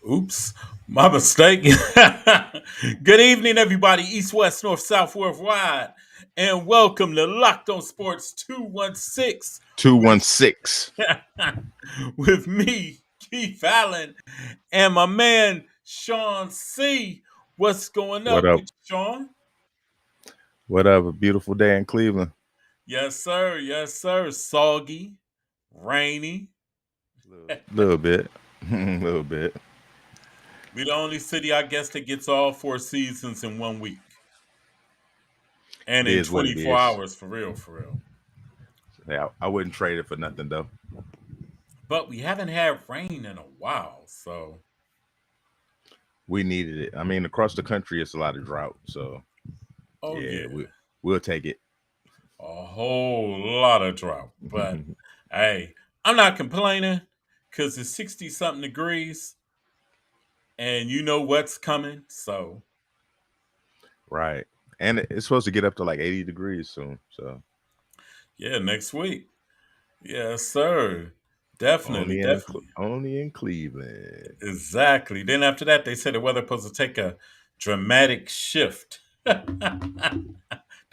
Oops, my mistake. Good evening, everybody, east, west, north, south, worldwide, and welcome to Locked On Sports 216 with, 216. with me, Keith Allen, and my man, Sean C. What's going What up up? with you, Sean? What up? A beautiful day in Cleveland. Yes, sir. Yes, sir. Soggy, rainy. Little bit. A little bit. We the only city, I guess, that gets all four seasons in 1 week. And It in is what it 24 is. hours, for real, for real. Yeah, I wouldn't trade it for nothing though. But we haven't had rain in a while, so We needed it. I mean, across the country it's a lot of drought. So oh yeah, yeah, we'll take it. a whole lot of drought. But hey, I'm not complaining because it's 60 something degrees, and you know what's coming. So Right. And it's supposed to get up to like 80 degrees soon. So yeah, next week, yes sir, definitely, definitely, only in Cleveland. exactly. Then after that, they said the weather supposed to take a dramatic shift. The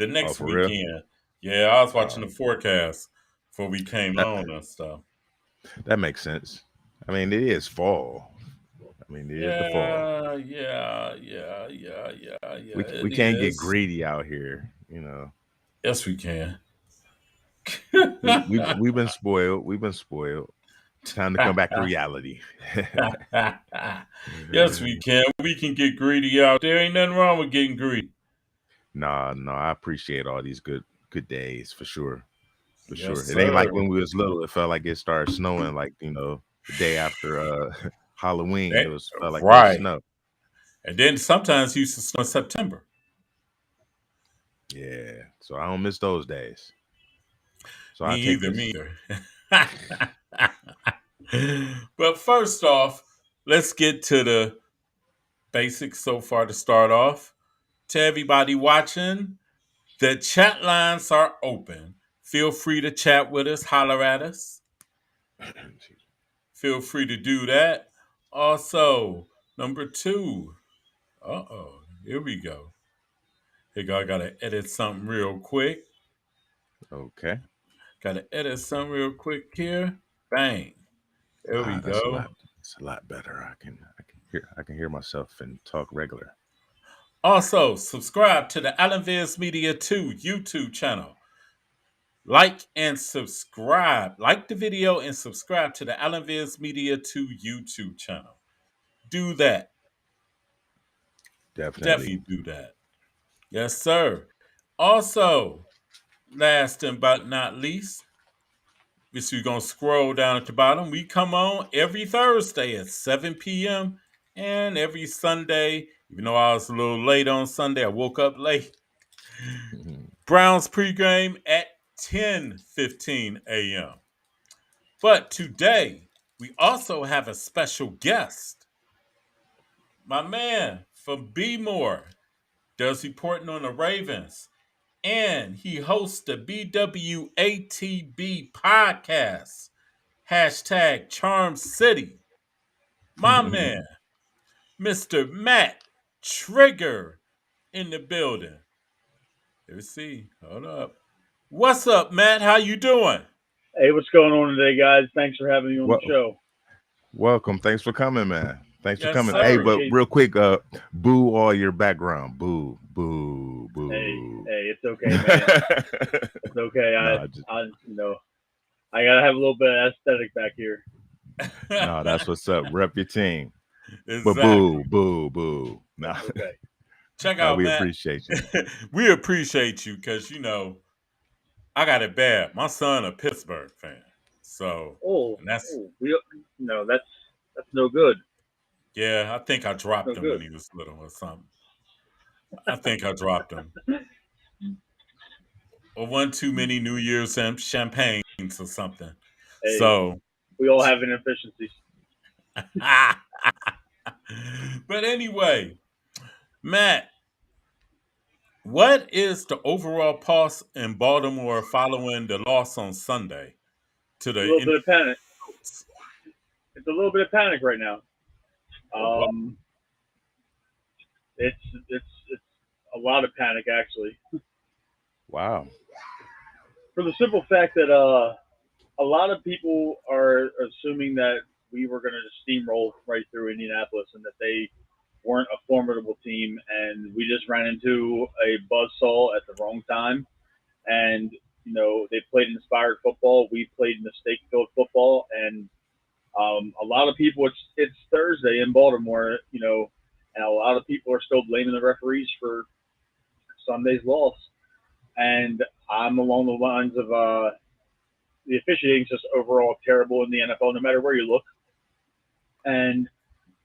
Oh, next for real? weekend. Yeah, I was watching Uh, the forecast before we came that on and stuff. that makes sense. I mean, it is fall. I mean, it is the fall. Yeah. We It can't get is. greedy out here. Yes, we can. We've been spoiled. We've been spoiled. Time to come back to reality. Yes, we can. We can get greedy out there. Ain't nothing wrong with getting greedy. Nah, no, I appreciate all these good days for sure. For Yes, sure. It ain't sir. like when we was little, it felt like it started snowing like, the day after Halloween. Eh, It was felt like it was right. snow. And then sometimes it used to snow in September. Yeah. So I don't miss those days. So Me I take either, this. me either. But first off, let's get to the basics so far to start off. To everybody watching, the chat lines are open. Feel free to chat with us, holler at us. Feel free to do that. Also, number two. Here we go. Hey, I gotta edit something real quick. Okay. Gotta edit something real quick here. Bang. There we That's a go. lot. It's a lot better. I can hear myself and talk regular. Also, subscribe to the Alan Viz Media 2 YouTube channel. Like and subscribe. Like the video and subscribe to the Alan Viz Media 2 YouTube channel. Do that. Definitely. Definitely do that. Yes, sir. Also, last and but not least, if you're going to scroll down at the bottom, we come on every Thursday at 7 p.m. and every Sunday, even though I was a little late on Sunday, I woke up late. Browns pregame at 10:15 a.m. But today, we also have a special guest. My man from B More does reporting on the Ravens, and he hosts the BWATB podcast. Hashtag Charm City. My man, Mr. Matt Trigger in the building. Let's see. Hold up. What's up, Matt? How you doing? Hey, what's going on today, guys? Thanks for having me on the well, show. welcome. Thanks for coming, man. Thanks for Yes, coming. I Hey, sir. but appreciate. real quick, boo all your background. Boo, boo, Hey, boo. it's okay, man. It's okay. no, I gotta have a little bit of aesthetic back here. no, that's what's up. Rep your team. But Exactly. boo, boo, boo. No, That's okay. Check no, out we Matt. appreciate you. We appreciate you because I got it bad. My son a Pittsburgh fan, so Oh, and that's we no, that's no good. yeah. I think I That's dropped no him when good. he was little or something. I think I dropped him or one too many New Year's champagnes or something. Hey, So, we all have inefficiencies. but anyway, Matt, what is the overall pulse in Baltimore following the loss on Sunday to A the little bit of panic. Indians? It's a little bit of panic right now. It's a lot of panic actually, Wow. for the simple fact that a lot of people are assuming that we were going to just steamroll right through Indianapolis and that they weren't a formidable team, and we just ran into a buzzsaw at the wrong time. And they played inspired football. We played mistake-filled football, and a lot of people. It's Thursday in Baltimore, and a lot of people are still blaming the referees for Sunday's loss. And I'm along the lines of the officiating is just overall terrible in the NFL, no matter where you look. And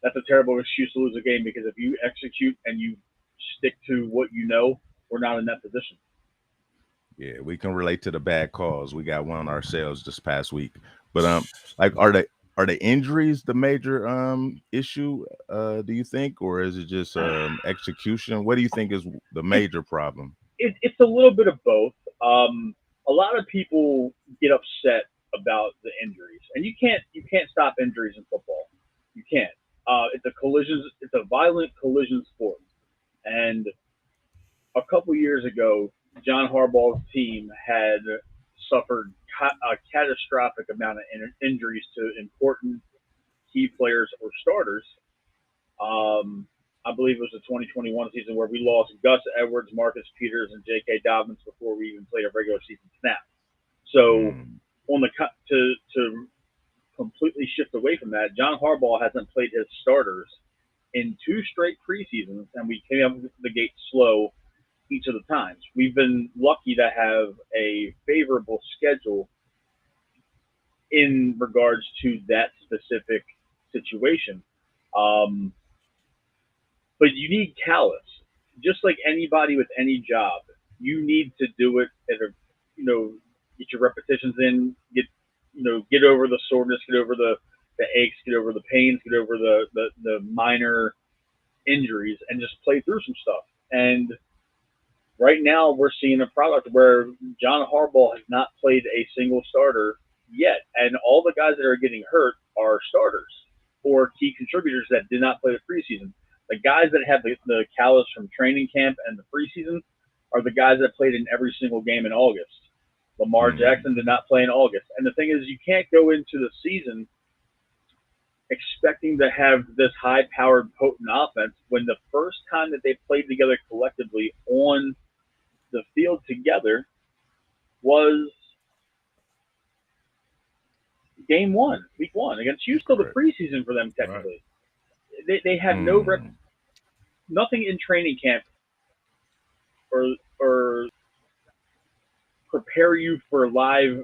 that's a terrible excuse to lose a game, because if you execute and you stick to what you know, we're not in that position. Yeah, we can relate to the bad calls. We got one ourselves this past week. But like, are the injuries the major issue, do you think, or is it just execution? What do you think is the major problem? It's a little bit of both. A lot of people get upset about the injuries, and you can't stop injuries in football. You can't. It's a violent collision sport, and a couple years ago, John Harbaugh's team had suffered a catastrophic amount of injuries to important key players or starters. I believe it was the 2021 season where we lost Gus Edwards, Marcus Peters, and J.K. Dobbins before we even played a regular season snap. So, on the to completely shift away from that, John Harbaugh hasn't played his starters in 2 straight preseasons, and we came up the gate slow each of the times. We've been lucky to have a favorable schedule in regards to that specific situation. But you need callous. Just like anybody with any job, you need to do it get your repetitions in, get over the soreness, get over the aches, get over the pains, get over the minor injuries, and just play through some stuff. And right now we're seeing a product where John Harbaugh has not played a single starter yet, and all the guys that are getting hurt are starters or key contributors that did not play the preseason. The guys that have the callus from training camp and the preseason are the guys that played in every single game in August. Lamar Jackson did not play in August. And the thing is, you can't go into the season expecting to have this high-powered, potent offense when the first time that they played together collectively on the field together was game 1, week 1 against Houston. The preseason for them technically. Right. They have nothing in training camp or prepare you for live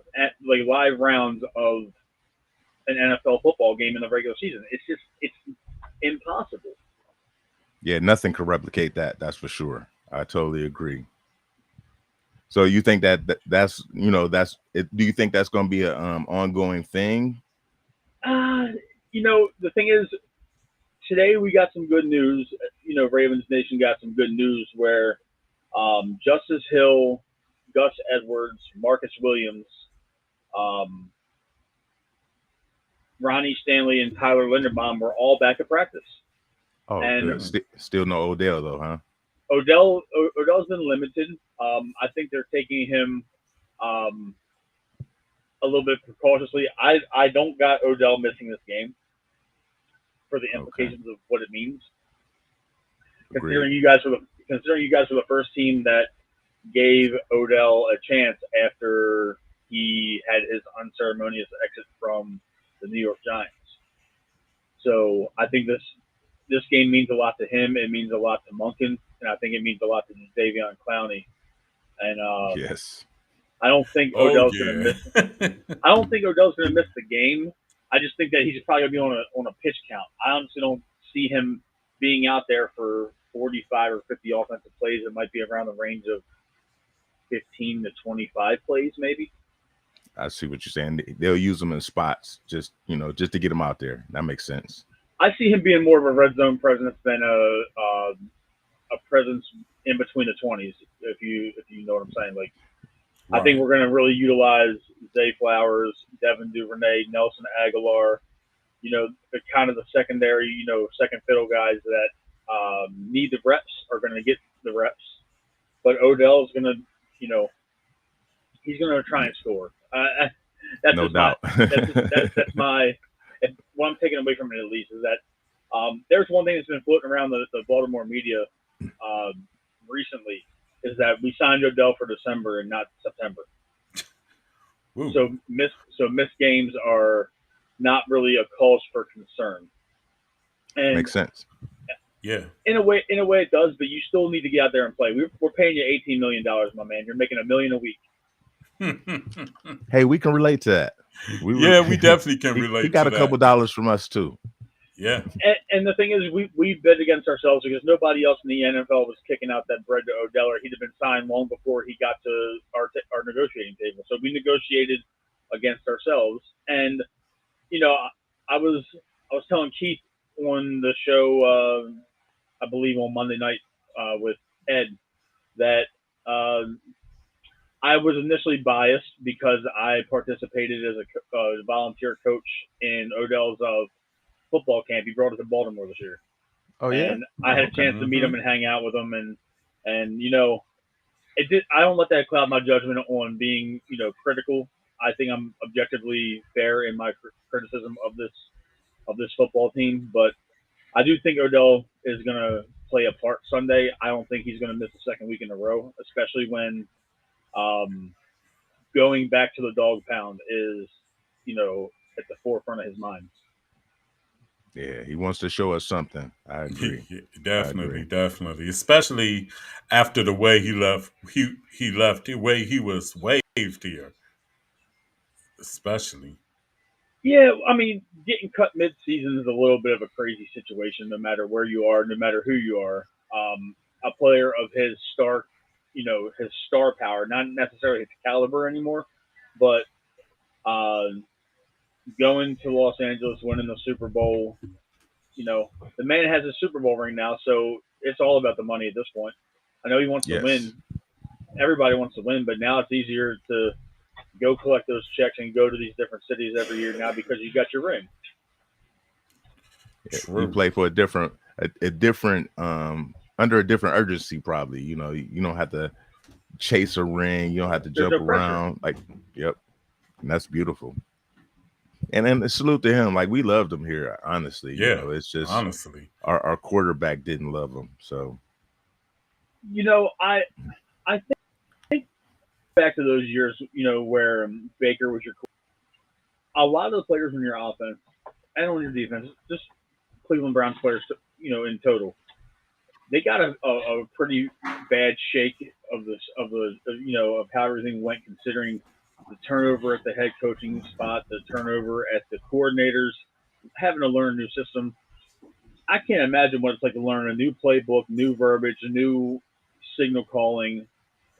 rounds of an NFL football game in the regular season. It's impossible. Yeah, nothing can replicate that. That's for sure. I totally agree. So you think that's it? Do you think that's going to be an ongoing thing? The thing is, today we got some good news. Ravens Nation got some good news where Justice Hill, Gus Edwards, Marcus Williams, Ronnie Stanley, and Tyler Linderbaum were all back at practice. Oh, and still no Odell though, huh? Odell's been limited. I think they're taking him a little bit precautiously. I don't got Odell missing this game for the implications of what it means. Considering you guys were the first team that gave Odell a chance after he had his unceremonious exit from the New York Giants. So I think this game means a lot to him. It means a lot to Monken, and I think it means a lot to Davion Clowney. And yes, I don't think Odell's going to miss. I don't think Odell's going to miss the game. I just think that he's probably going to be on a pitch count. I honestly don't see him being out there for 45 or 50 offensive plays. It might be around the range of 15 to 25 plays, maybe. I see what you're saying. They'll use them in spots, just to get him out there. That makes sense. I see him being more of a red zone presence than a presence in between the 20s. If you know what I'm saying, like. Right. I think we're going to really utilize Zay Flowers, Devin Duvernay, Nelson Aguilar, the kind of the secondary, second fiddle guys that need the reps are going to get the reps. But Odell is going to, you know, he's going to try and score. That's No just my doubt. that's my what I'm taking away from it at least is that there's one thing that's been floating around the Baltimore media recently is that we signed Odell for December and not September. Ooh. So missed games are not really a cause for concern. And Makes sense. Yeah. in a way it does, but you still need to get out there and play. We're paying you $18 million, my man. You're making $1 million a week. Hey, we can relate to that. We definitely can relate. He got to a couple dollars from us too. Yeah. And the thing is, we bet against ourselves because nobody else in the NFL was kicking out that bread to Odell, or he'd have been signed long before he got to our negotiating table. So we negotiated against ourselves. And I was telling Keith on the show, I believe on Monday night with Ed, that I was initially biased because I participated as a volunteer coach in Odell's football camp. He brought us to Baltimore this year. Oh yeah. And I had a chance to meet him and hang out with him, and it did. I don't let that cloud my judgment on being critical. I think I'm objectively fair in my criticism of this football team, but I do think Odell is going to play a part Sunday. I don't think he's going to miss the second week in a row, especially when going back to the dog pound is at the forefront of his mind. Yeah, he wants to show us something. I agree. Definitely. Especially after the way he left. He left the way he was waived here. Especially. Yeah, I mean, getting cut mid-season is a little bit of a crazy situation, no matter where you are, no matter who you are. A player of his star power, not necessarily his caliber anymore, but going to Los Angeles, winning the Super Bowl. The man has a Super Bowl ring now, so it's all about the money at this point. I know he wants to win. Everybody wants to win, but now it's easier to go collect those checks and go to these different cities every year now because you got your ring. You play for a different under a different urgency, probably. You don't have to chase a ring. You don't have to jump around. Yep. And that's beautiful. And then salute to him. Like, we loved him here, honestly. Yeah. It's just honestly our quarterback didn't love him. So I think back to those years, where Baker was your a lot of the players in your offense and on your defense, just Cleveland Browns players, in total, they got a pretty bad shake of how everything went, considering the turnover at the head coaching spot, the turnover at the coordinators, having to learn a new system. I can't imagine what it's like to learn a new playbook, new verbiage, new signal calling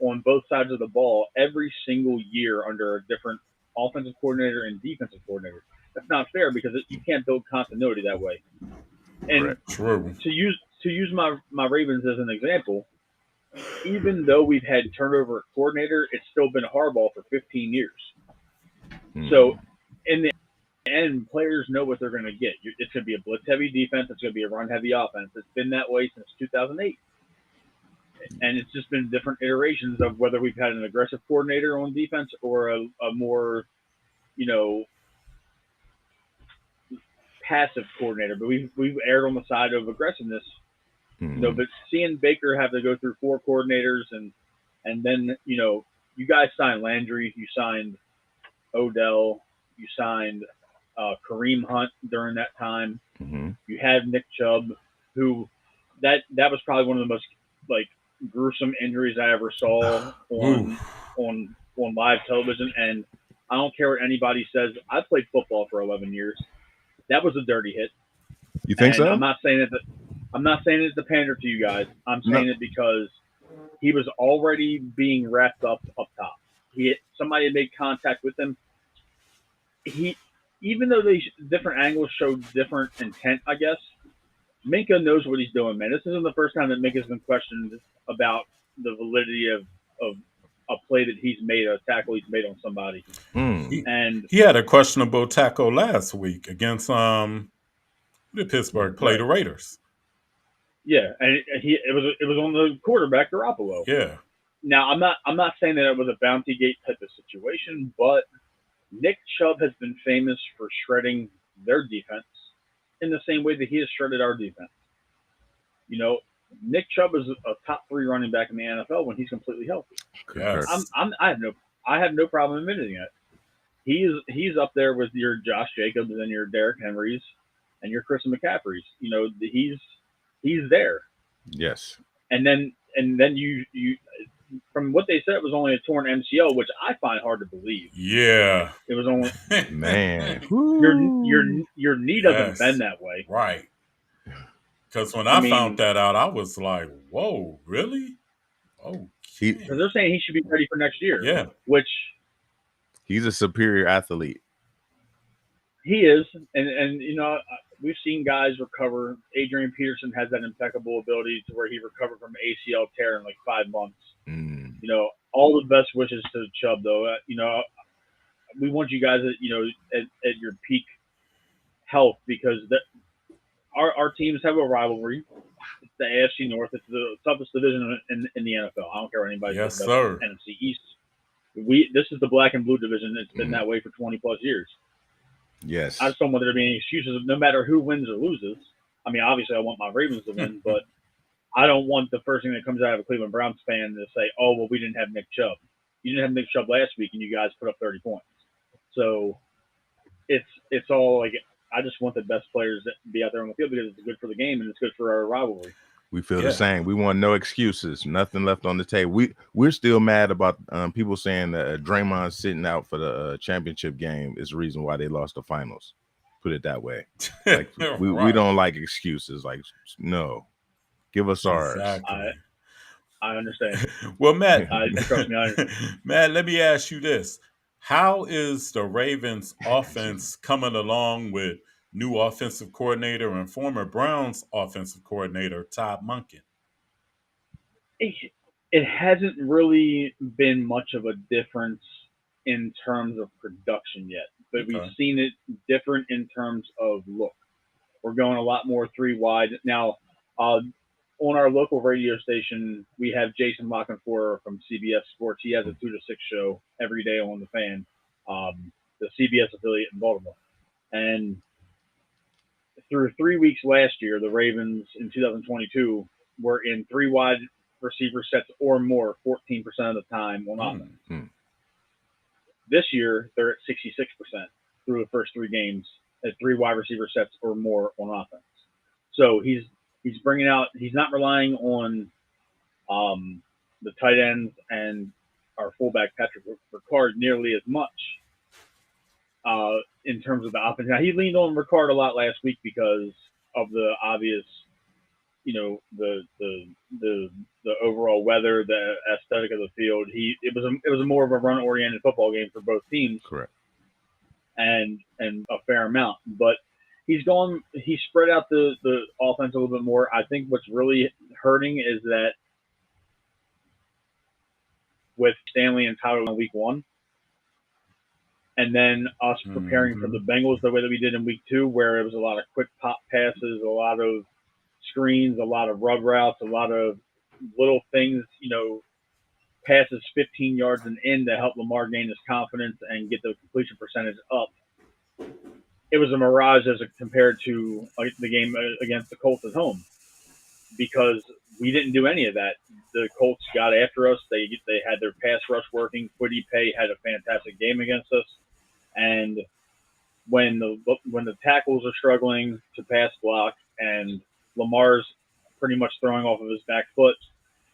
on both sides of the ball every single year under a different offensive coordinator and defensive coordinator. That's not fair because you can't build continuity that way. And True. to use my Ravens as an example, even though we've had turnover at coordinator, it's still been Harbaugh for 15 years. So in the end, players know what they're going to get. It's going to be a blitz-heavy defense. It's going to be a run-heavy offense. It's been that way since 2008. And it's just been different iterations of whether we've had an aggressive coordinator on defense or a more, passive coordinator. But we've erred on the side of aggressiveness. But seeing Baker have to go through 4 coordinators and then, you guys signed Landry, you signed Odell, you signed Kareem Hunt during that time. You had Nick Chubb, who that was probably one of the most gruesome injuries I ever saw on live television. And I don't care what anybody says. I played football for 11 years. That was a dirty hit. You think so? I'm not saying it to pander to you guys. I'm saying it because he was already being wrapped up top. Somebody had made contact with him. Even though these different angles showed different intent, I guess, Minka knows what he's doing, man. This isn't the first time that Minka's been questioned about the validity of a play that he's made, a tackle he's made on somebody. And He had a questionable tackle last week against the Pittsburgh play the Raiders. Yeah, and it was on the quarterback Garoppolo. Yeah. Now I'm not saying that it was a bounty gate type of situation, but Nick Chubb has been famous for shredding their defense in the same way that he has shredded our defense. You know, Nick Chubb is a top 3 running back in the NFL when he's completely healthy. Yes. I have no problem admitting it. He's up there with your Josh Jacobs and your Derrick Henrys and your Chris McCaffreys. You know, he's there. Yes. And then you from what they said, it was only a torn MCL, which I find hard to believe. Yeah. It was only man. Your knee doesn't bend that way. Right. Because when I found that out, I was like, whoa, really? Oh, because they're saying he should be ready for next year. Yeah. Which he's a superior athlete. He is, and you know, we've seen guys recover. Adrian Peterson has that impeccable ability to where he recovered from ACL tear in like 5 months. You know, all the best wishes to Chubb, though. You know, we want you guys at your peak health, because our teams have a rivalry. It's the AFC North. It's the toughest division in the NFL. I don't care what anybody says about NFC East. This is the black and blue division. It's been that way for 20 plus years. Yes. I just don't want there to be any excuses, no matter who wins or loses. I mean, obviously, I want my Ravens to win, but I don't want the first thing that comes out of a Cleveland Browns fan to say, "Oh, well, we didn't have Nick Chubb. You didn't have Nick Chubb last week, and you guys put up 30 points." So it's all like, I just want the best players to be out there on the field, because it's good for the game and it's good for our rivalry. We feel the same. We want no excuses, nothing left on the table. We're still mad about people saying that Draymond sitting out for the championship game is the reason why they lost the finals. Put it that way. Like, we don't like excuses. Like, no, give us ours. Exactly. I understand. Well, Matt, trust me, I understand. Matt, let me ask you this: how is the Ravens' offense coming along with new offensive coordinator and former Browns offensive coordinator Todd Monken? It hasn't really been much of a difference in terms of production yet, but we've seen it different in terms of look. We're going a lot more 3 wide now. On our local radio station, we have Jason Lockenfor from CBS Sports. He has a 2 to 6 show every day on the Fan, the CBS affiliate in Baltimore. And through 3 weeks last year, the Ravens in 2022 were in 3 wide receiver sets or more 14% of the time on offense. This year, they're at 66% through the first 3 games at 3 wide receiver sets or more on offense. So he's bringing out. He's not relying on the tight ends and our fullback Patrick Ricard nearly as much in terms of the offense. Now, he leaned on Ricard a lot last week because of the obvious, you know, the overall weather, the aesthetic of the field. It was a more of a run oriented football game for both teams. Correct. And a fair amount, but he spread out the offense a little bit more. I think what's really hurting is that with Stanley and Tyler in week 1, and then us preparing for the Bengals the way that we did in week 2, where it was a lot of quick pop passes, a lot of screens, a lot of rub routes, a lot of little things, you know, passes 15 yards and in to help Lamar gain his confidence and get the completion percentage up. It was a mirage as compared to the game against the Colts at home, because we didn't do any of that. The Colts got after us. They had their pass rush working. Kwity Paye had a fantastic game against us. And when the tackles are struggling to pass block and Lamar's pretty much throwing off of his back foot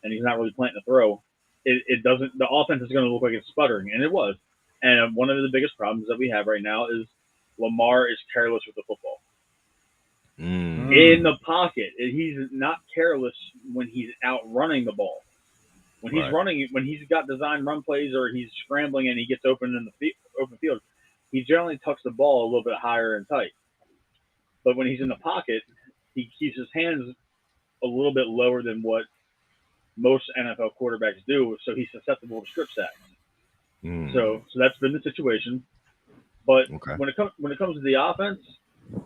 and he's not really planting a throw, the offense is going to look like it's sputtering, and it was. And one of the biggest problems that we have right now is Lamar is careless with the football. In the pocket. He's not careless when he's out running the ball. When he's running, when he's got designed run plays or he's scrambling and he gets open in the open field, he generally tucks the ball a little bit higher and tight. But when he's in the pocket, he keeps his hands a little bit lower than what most NFL quarterbacks do, so he's susceptible to strip sacks. Mm, So that's been the situation. But okay. when it comes to the offense,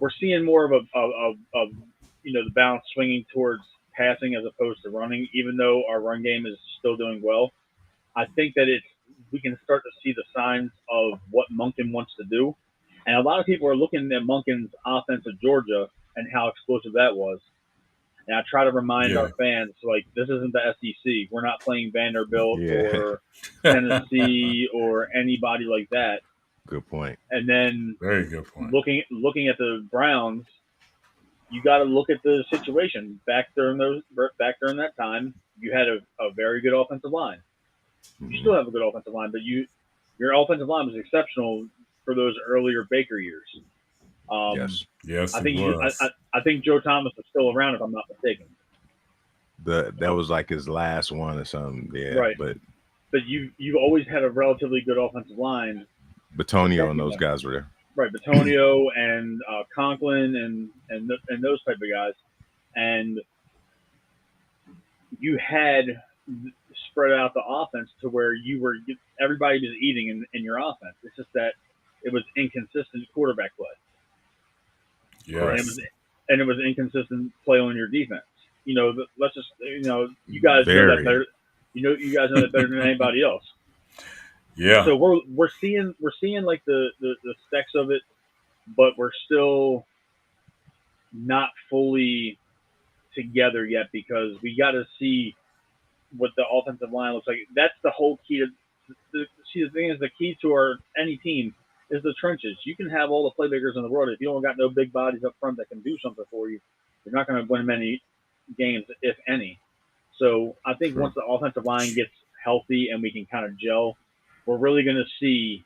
we're seeing more of the balance swinging towards passing as opposed to running. Even though our run game is still doing well, I think that we can start to see the signs of what Monken wants to do. And a lot of people are looking at Monken's offense at Georgia and how explosive that was. And I try to remind Yeah. our fans, like, this isn't the SEC. We're not playing Vanderbilt Yeah. or Tennessee or anybody like that. Good point. And then Very good point. looking at the Browns, you got to look at the situation back during that time. You had a very good offensive line. You Mhm. still have a good offensive line, but your offensive line was exceptional for those earlier Baker years. Um, Yes. Yes, I it think was. I think Joe Thomas is still around if I'm not mistaken. That was like his last one or something. Yeah, Right, but but you've always had a relatively good offensive line Batonio and protecting those them. guys were Right, Batonio and Conklin and those type of guys, and you had spread out the offense to where everybody was eating in your offense. It's just that it was inconsistent quarterback play, and correct. it was Yes. inconsistent play on your defense. Let's just you guys know that Very. better. You guys know that better than anybody else. Yeah. So we're seeing like the specs of it, but we're still not fully together yet because we got to see what the offensive line looks like. That's the whole key to see. The thing is, the key to any team is the trenches. You can have all the playmakers in the world if you don't got no big bodies up front that can do something for you. You're not going to win many games, if any. So I think True. once the offensive line gets healthy and we can kind of gel, we're really going to see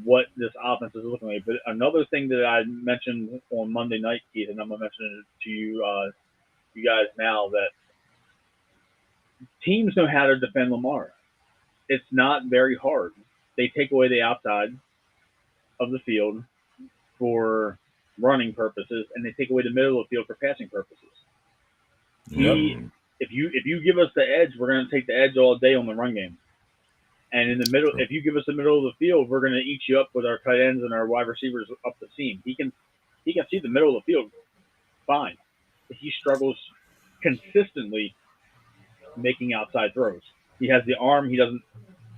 what this offense is looking like. But another thing that I mentioned on Monday night, Keith, and I'm going to mention it to you guys now, that teams know how to defend Lamar. It's not very hard. They take away the outside of the field for running purposes, and they take away the middle of the field for passing purposes. Yep. He, if you give us the edge, we're going to take the edge all day on the run game. And in the middle, True. if you give us the middle of the field, we're going to eat you up with our tight ends and our wide receivers up the seam. He can see the middle of the field fine. He struggles consistently making outside throws. He has the arm. He doesn't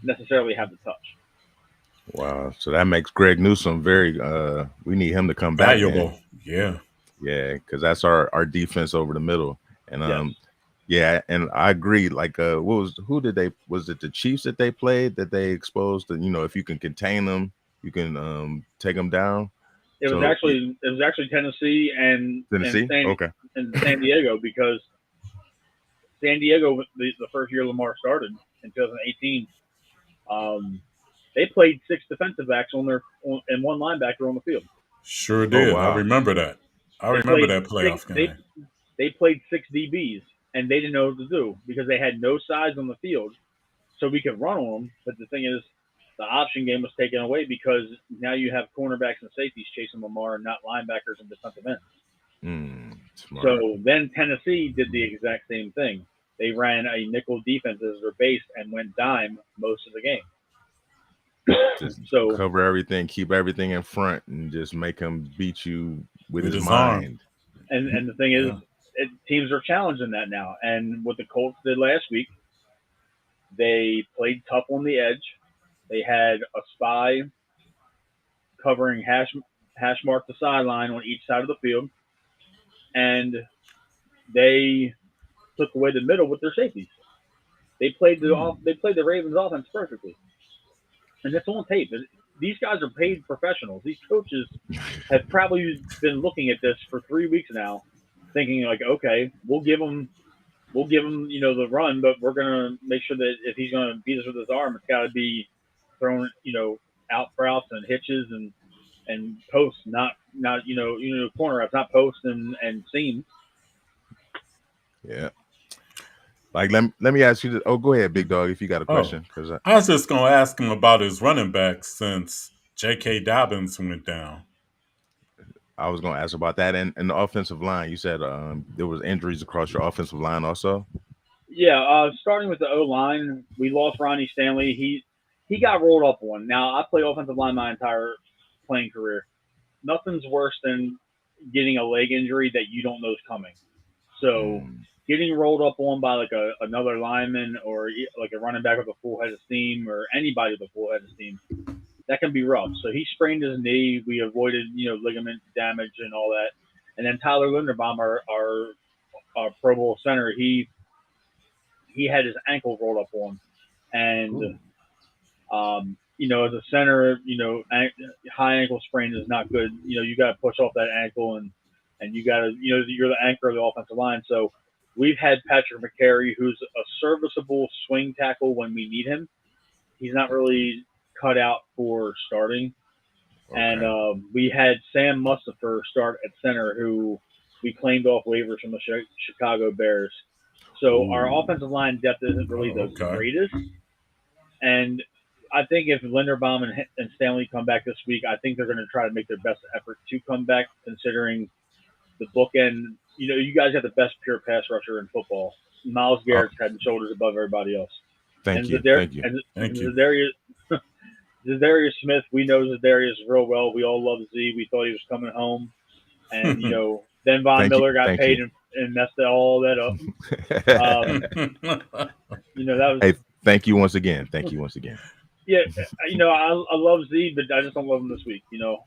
necessarily have the touch. Wow. So that makes Greg Newsome very. We need him to come back then. Valuable. Yeah. Yeah, because that's our defense over the middle. And Yes. yeah, and I agree. Like, who did they? Was it the Chiefs that they played that they exposed? To, if you can contain them, you can take them down. So It was actually Tennessee Tennessee. Okay. and San Diego, because San Diego, the first year Lamar started in 2018, um, they played six defensive backs and one linebacker on the field. Sure Oh did. I wow. remember that. I They remember played that six. playoff game. They played six DBs, and they didn't know what to do because they had no size on the field, so we could run on them. But the thing is, the option game was taken away because now you have cornerbacks and safeties chasing Lamar, and not linebackers and defensive ends. Smart. So then Tennessee did the exact same thing. They ran a nickel defense as their base and went dime most of the game. Just So, cover everything, keep everything in front, and just make him beat you with With his his arm. mind. and the thing is, Yeah. teams are challenging that now. And what the Colts did last week, they played tough on the edge. They had a spy covering hash mark the sideline on each side of the field, and they took away the middle with their safeties. They played the Ravens offense perfectly, and it's on tape. These guys are paid professionals. These coaches have probably been looking at this for 3 weeks now, thinking like, okay, we'll give him, the run, but we're gonna make sure that if he's gonna beat us with his arm, it's got to be thrown, out routes and hitches and posts, not corner routes, not posts and seams. Yeah. Like let me ask you this. Oh, go ahead, big dog, if you got a Oh, question. Because I was just going to ask him about his running back since J.K. Dobbins went down. I was going to ask about that and the offensive line. You said there was injuries across your offensive line also. Yeah, starting with the O line, we lost Ronnie Stanley. He got rolled up on. Now I played offensive line my entire playing career. Nothing's worse than getting a leg injury that you don't know is coming. So Mm, getting rolled up on by like another lineman or like a running back with a full head of steam or anybody with a full head of steam, that can be rough. So he sprained his knee. We avoided ligament damage and all that. And then Tyler Linderbaum, our Pro Bowl center, he had his ankle rolled up on, and ooh, as a center, high ankle sprain is not good. You got to push off that ankle, and you got to, you're the anchor of the offensive line. So we've had Patrick McCary, who's a serviceable swing tackle when we need him. He's not really cut out for starting. And okay. we had Sam Mustipher start at center, who we claimed off waivers from the Chicago Bears. So our Ooh, offensive line depth isn't really Oh, the okay. greatest. And I think if Linderbaum and Stanley come back this week, I think they're going to try to make their best effort to come back, considering the bookend. You guys have the best pure pass rusher in football. Miles uh, Garrett's head and shoulders above everybody else. thank And you, Zadar- thank you. and Thank you. Zadarius Smith, we know Zadarius real well. We all love Z. We thought he was coming home, and then Von Thank you, Miller got thank paid you. and messed all that up. Um, that was Hey, thank you once again. Thank you once again. yeah. I love Z, but I just don't love him this week. There's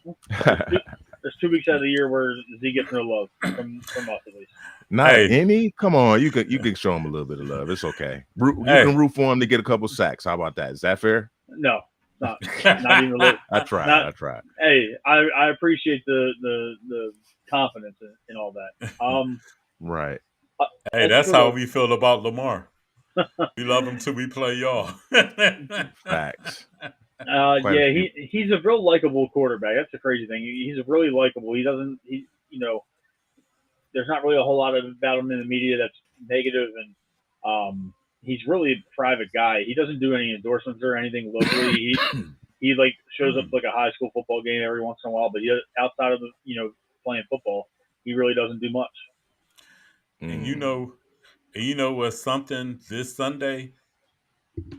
two there's 2 weeks out of the year where Z gets no love from us at least. Not Hey, any. Come on, you can show him a little bit of love. It's okay. You can hey. root for him to get a couple sacks. How about that? Is that fair? No, not even a little. I tried. Not I tried. Hey, I appreciate the confidence in all that. Right. Uh, Hey, as that's for how we feel about Lamar. We love him till we play y'all. Facts. Quite a yeah, few. he's a real likable quarterback. That's the crazy thing. He's really likable. He doesn't he there's not really a whole lot about him in the media that's negative, and he's really a private guy. He doesn't do any endorsements or anything locally. He like shows up Mm. like a high school football game every once in a while, but outside of playing football, he really doesn't do much. And Mm, what's something this Sunday?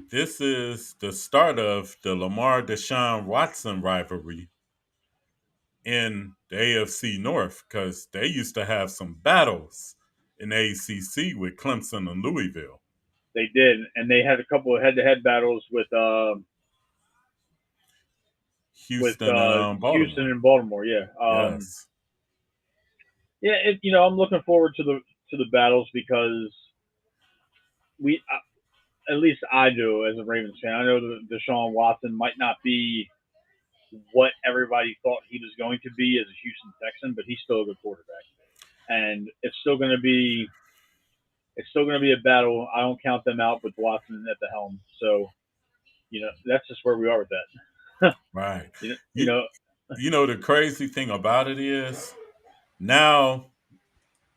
This is the start of the Lamar Deshaun Watson rivalry in the AFC North because they used to have some battles in the ACC with Clemson and Louisville. They did, and they had a couple of head-to-head battles with Houston and Houston Baltimore. and Baltimore. Yeah, Yes. yeah. I'm looking forward to the battles because we, at least I do as a Ravens fan. I know that Deshaun Watson might not be what everybody thought he was going to be as a Houston Texan, but he's still a good quarterback, and it's still going to be a battle. I don't count them out with Watson at the helm. So that's just where we are with that. Right. you know, you You, know, the crazy thing about it is now,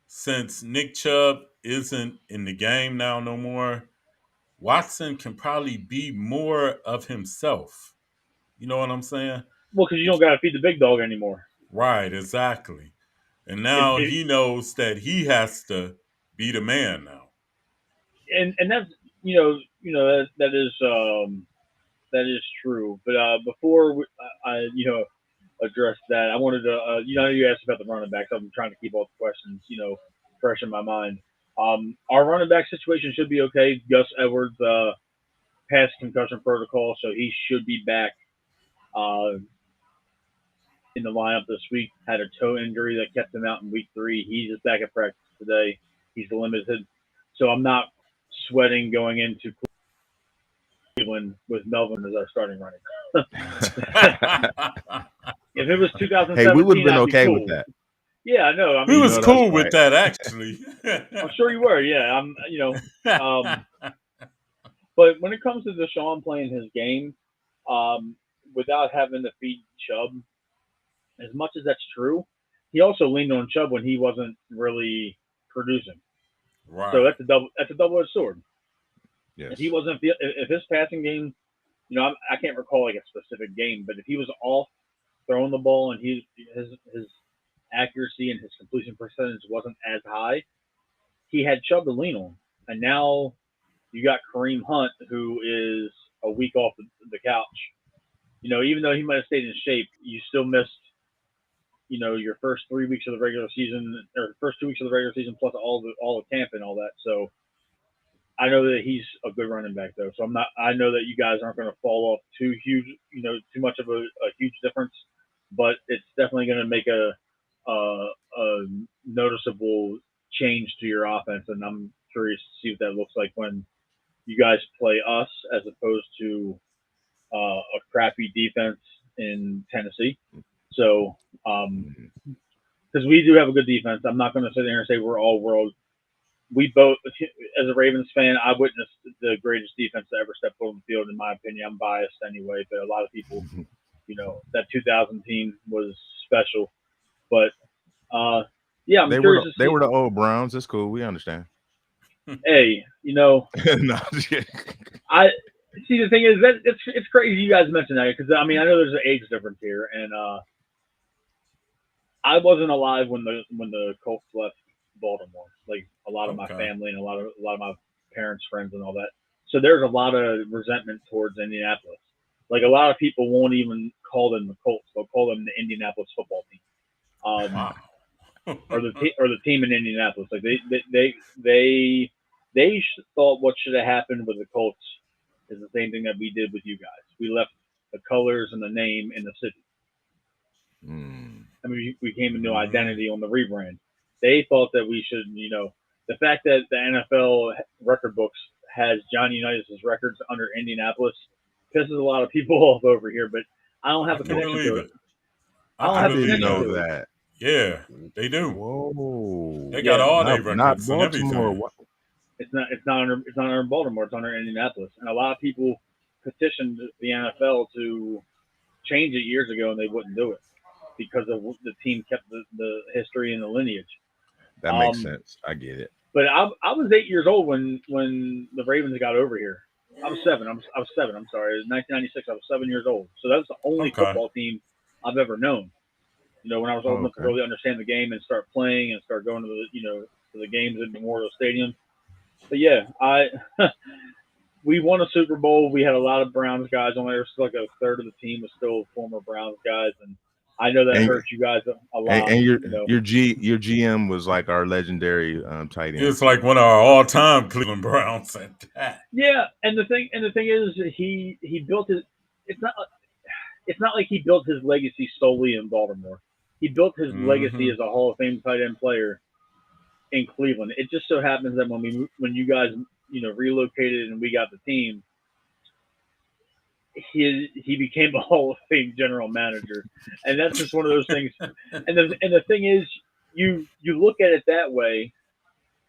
since Nick Chubb isn't in the game now no more, Watson can probably be more of himself. You know what I'm saying? well, because you don't got to feed the big dog anymore. Right, exactly. And It, now it, he knows that he has to be the man now. and that's that is true. But before I address that, I wanted to you asked about the running backs. I'm trying to keep all the questions fresh in my mind. Our running back situation should be okay. Gus Edwards passed concussion protocol, so he should be back uh, in the lineup this week. Had a toe injury that kept him out in week 3. He's just back at practice today. He's limited, so I'm not sweating going into Cleveland with Melvin as our starting running back. If it was hey, we would have 2017, been I'd be okay with cool. that. Yeah, I know. I We You mean, was know that's cool with right. that actually. I'm sure you were. Yeah, um, but when it comes to Deshaun playing his game, um, without having to feed Chubb, as much as that's true, he also leaned on Chubb when he wasn't really producing. So Right. that's a double edged sword. If he Yes. wasn't if his passing game, I can't recall like a specific game, but if he was off throwing the ball and his accuracy and his completion percentage wasn't as high, he had Chubb to lean on. And now You got Kareem Hunt, who is a week off the couch. Even though he might have stayed in shape, you still missed, your first 3 weeks of the regular season or first 2 weeks of the regular season plus all the camp and all that. So I know that he's a good running back though. So I know that you guys aren't going to fall off too huge, too much of a huge difference, but it's definitely going to make a noticeable change to your offense. And I'm curious to see what that looks like when you guys play us as opposed to a crappy defense in Tennessee. So, because we do have a good defense, I'm not going to sit there and say we're all world. We both, as a Ravens fan, I witnessed the greatest defense that ever stepped foot on the field. In my opinion, I'm biased anyway, but a lot of people, that 2000 team was special. But yeah, I'm curious to see. They were the old Browns. It's cool. We understand. Hey, No, I see. The thing is that it's crazy you guys mentioned that because I mean I know there's an age difference here, and I wasn't alive when the Colts left Baltimore. Like a lot of my family and a lot of my parents' friends and all that. So there's a lot of resentment towards Indianapolis. Like a lot of people won't even call them the Colts; they'll call them the Indianapolis football team, Wow. or the team in Indianapolis. Like they thought what should have happened with the Colts is the same thing that we did with you guys. We left the colors and the name in the city. I mean, we came a new identity on the rebrand. They thought that we should, the fact that the NFL record books has Johnny Unitas' records under Indianapolis pisses a lot of people off over here, but I don't have a connection to it. I don't didn't know that. Yeah, they do. Whoa. They got all their records and everything. It's not under Baltimore. It's under Indianapolis, and a lot of people petitioned the NFL to change it years ago, and they wouldn't do it because of the team kept the history and the lineage. That makes sense. I get it. But I was 8 years old when the Ravens got over here. I was 7. I was 7. I'm sorry. It was 1996. I was 7 years old. So that was the only football team I've ever known. When I was old enough to really understand the game and start playing and start going to the games at Memorial Stadium. But yeah, we won a Super Bowl. We had a lot of Browns guys on there. Still like a third of the team was still former Browns guys, and I know that hurt you guys a lot. And your GM was like our legendary tight end. It's like one of our all-time Cleveland Browns at that. Yeah, and the thing is he built his. It's not like he built his legacy solely in Baltimore. He built his legacy as a Hall of Fame tight end player in Cleveland. It just so happens that when you guys relocated and we got the team, he became a Hall of Fame general manager, and that's just one of those things. And the thing is, you look at it that way,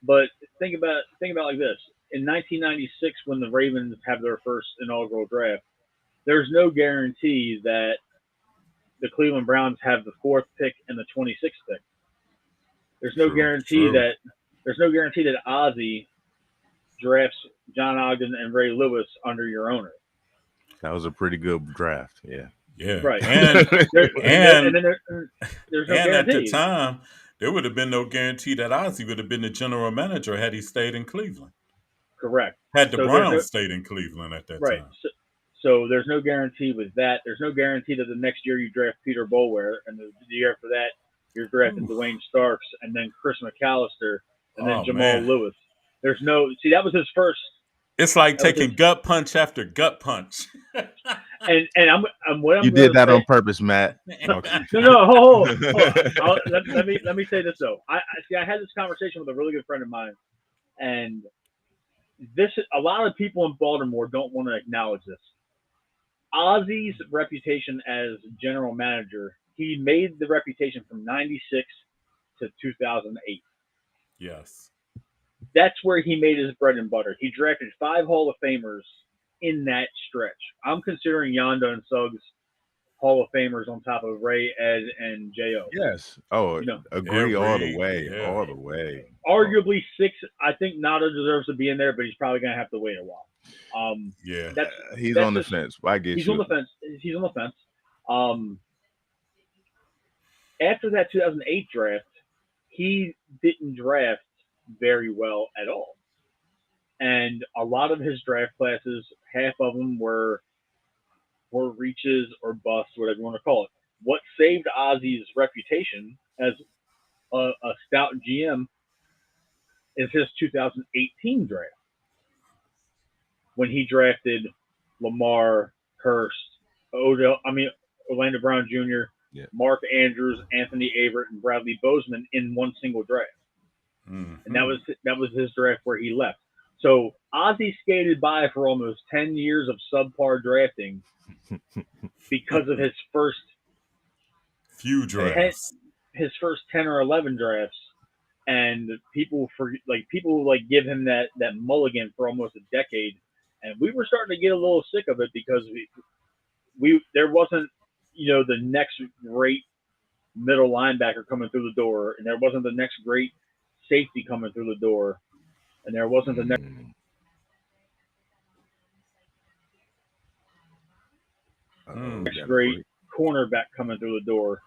but think about it like this: in 1996, when the Ravens have their first inaugural draft, there's no guarantee that the Cleveland Browns have the 4th pick and the 26th pick. There's no guarantee that Ozzie drafts John Ogden and Ray Lewis under your owner. That was a pretty good draft. Yeah. Yeah. Right. And there's no guarantee. At the time, there would have been no guarantee that Ozzie would have been the general manager had he stayed in Cleveland. Correct. Had the Browns stayed in Cleveland at that time. So there's no guarantee with that. There's no guarantee that the next year you draft Peter Boulware, and the year after that you're drafting Dwayne Starks, and then Chris McAllister, and then Jamal Lewis. There's no – see, that was his first – It's like taking gut punch after gut punch. and you did that on purpose, Matt. Okay. No, hold on. Let me say this though. I had this conversation with a really good friend of mine, and a lot of people in Baltimore don't want to acknowledge this. Ozzie's reputation as general manager, he made the reputation from 96 to 2008. Yes. That's where he made his bread and butter. He drafted 5 Hall of Famers in that stretch. I'm considering Yonda and Suggs Hall of Famers on top of Ray, Ed, and J.O. Yes. Oh, agree all the way. Yeah. All the way. Arguably 6. I think Nada deserves to be in there, but he's probably going to have to wait a while. He's on the fence. I get you. He's on the fence. He's on the fence. After that 2008 draft, he didn't draft very well at all. and a lot of his draft classes, half of them were reaches or busts, whatever you want to call it. What saved Ozzy's reputation as a stout GM is his 2018 draft when he drafted Lamar, Hurst, Orlando Brown Jr., Yeah. Mark Andrews, Anthony Averett, and Bradley Bozeman in one single draft. Mm-hmm. And that was his draft where he left. So Ozzy skated by for almost 10 years of subpar drafting because of his first few drafts, his first 10 or 11 drafts, and people give him that mulligan for almost a decade, and we were starting to get a little sick of it because we there wasn't the next great middle linebacker coming through the door, and there wasn't the next great safety coming through the door, and there wasn't the next great cornerback coming through the door.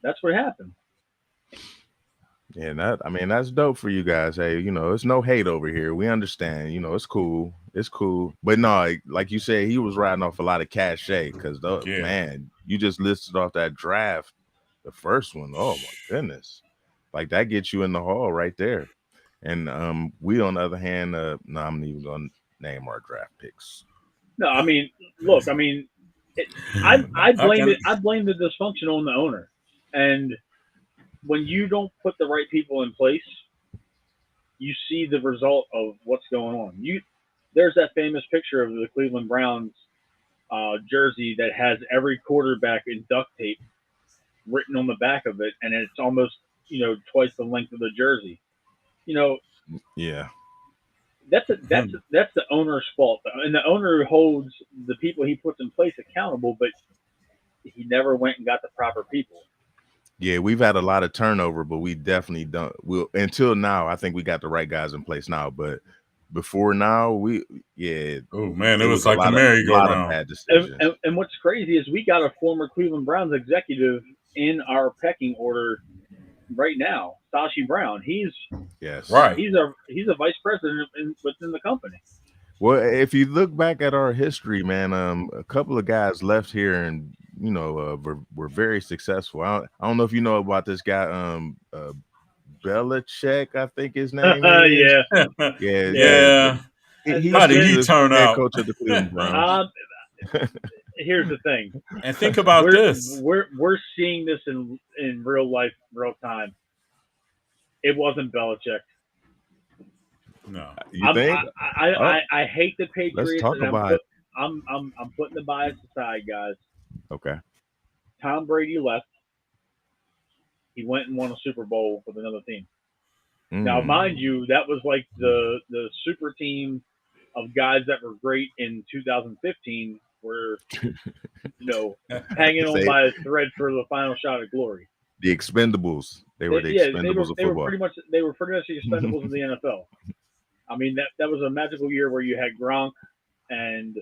That's what happened. Yeah, that's dope for you guys. Hey, it's no hate over here. We understand. It's cool. It's cool. But no, like you said, he was riding off a lot of cachet because man, you just listed off that draft, the first one. Oh my goodness, like that gets you in the hall right there. And we on the other hand, no, I'm not even gonna name our draft picks. No, I mean, look, I mean, I blame the dysfunction on the owner, and when you don't put the right people in place, you see the result of what's going on. There's that famous picture of the Cleveland Browns jersey that has every quarterback in duct tape written on the back of it, and it's almost twice the length of the jersey. Yeah. That's the owner's fault, and the owner holds the people he puts in place accountable, but he never went and got the proper people. Yeah, we've had a lot of turnover, but we definitely don't. Until now, I think we got the right guys in place now. But before now, oh man, it was like a merry-go-round. Bad decisions. And what's crazy is we got a former Cleveland Browns executive in our pecking order right now, Sashi Brown. He's a vice president within the company. Well, if you look back at our history, man, a couple of guys left here and were very successful. I don't know if you know about this guy, Belichick, I think his name is. Yeah. How did he turn out? Coach of the Cleveland Browns. Here's the thing, and think about this: we're seeing this in real life, real time. It wasn't Belichick. No, you think? I hate the Patriots. Let's talk about it. I'm putting the bias aside, guys. Okay. Tom Brady left. He went and won a Super Bowl with another team. Now, mind you, that was like the super team of guys that were great in 2015 were, hanging on by a thread for the final shot of glory. The Expendables. They were the Expendables of football. They were pretty much the Expendables of the NFL. I mean, that was a magical year where you had Gronk and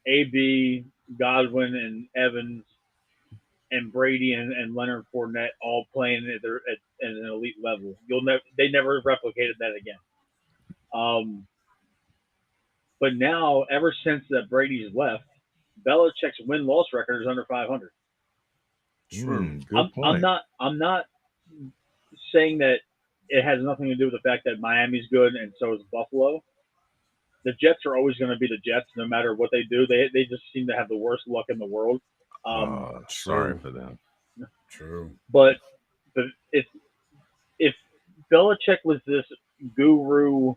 AB, Godwin, and Evans, and Brady and Leonard Fournette all playing at an elite level. They never replicated that again. But now, ever since that Brady's left, Belichick's win-loss record is under 500. True. Good point. I'm not saying that it has nothing to do with the fact that Miami's good and so is Buffalo. The Jets are always going to be the Jets, no matter what they do. They just seem to have the worst luck in the world. Sorry for them. True. But if Belichick was this guru,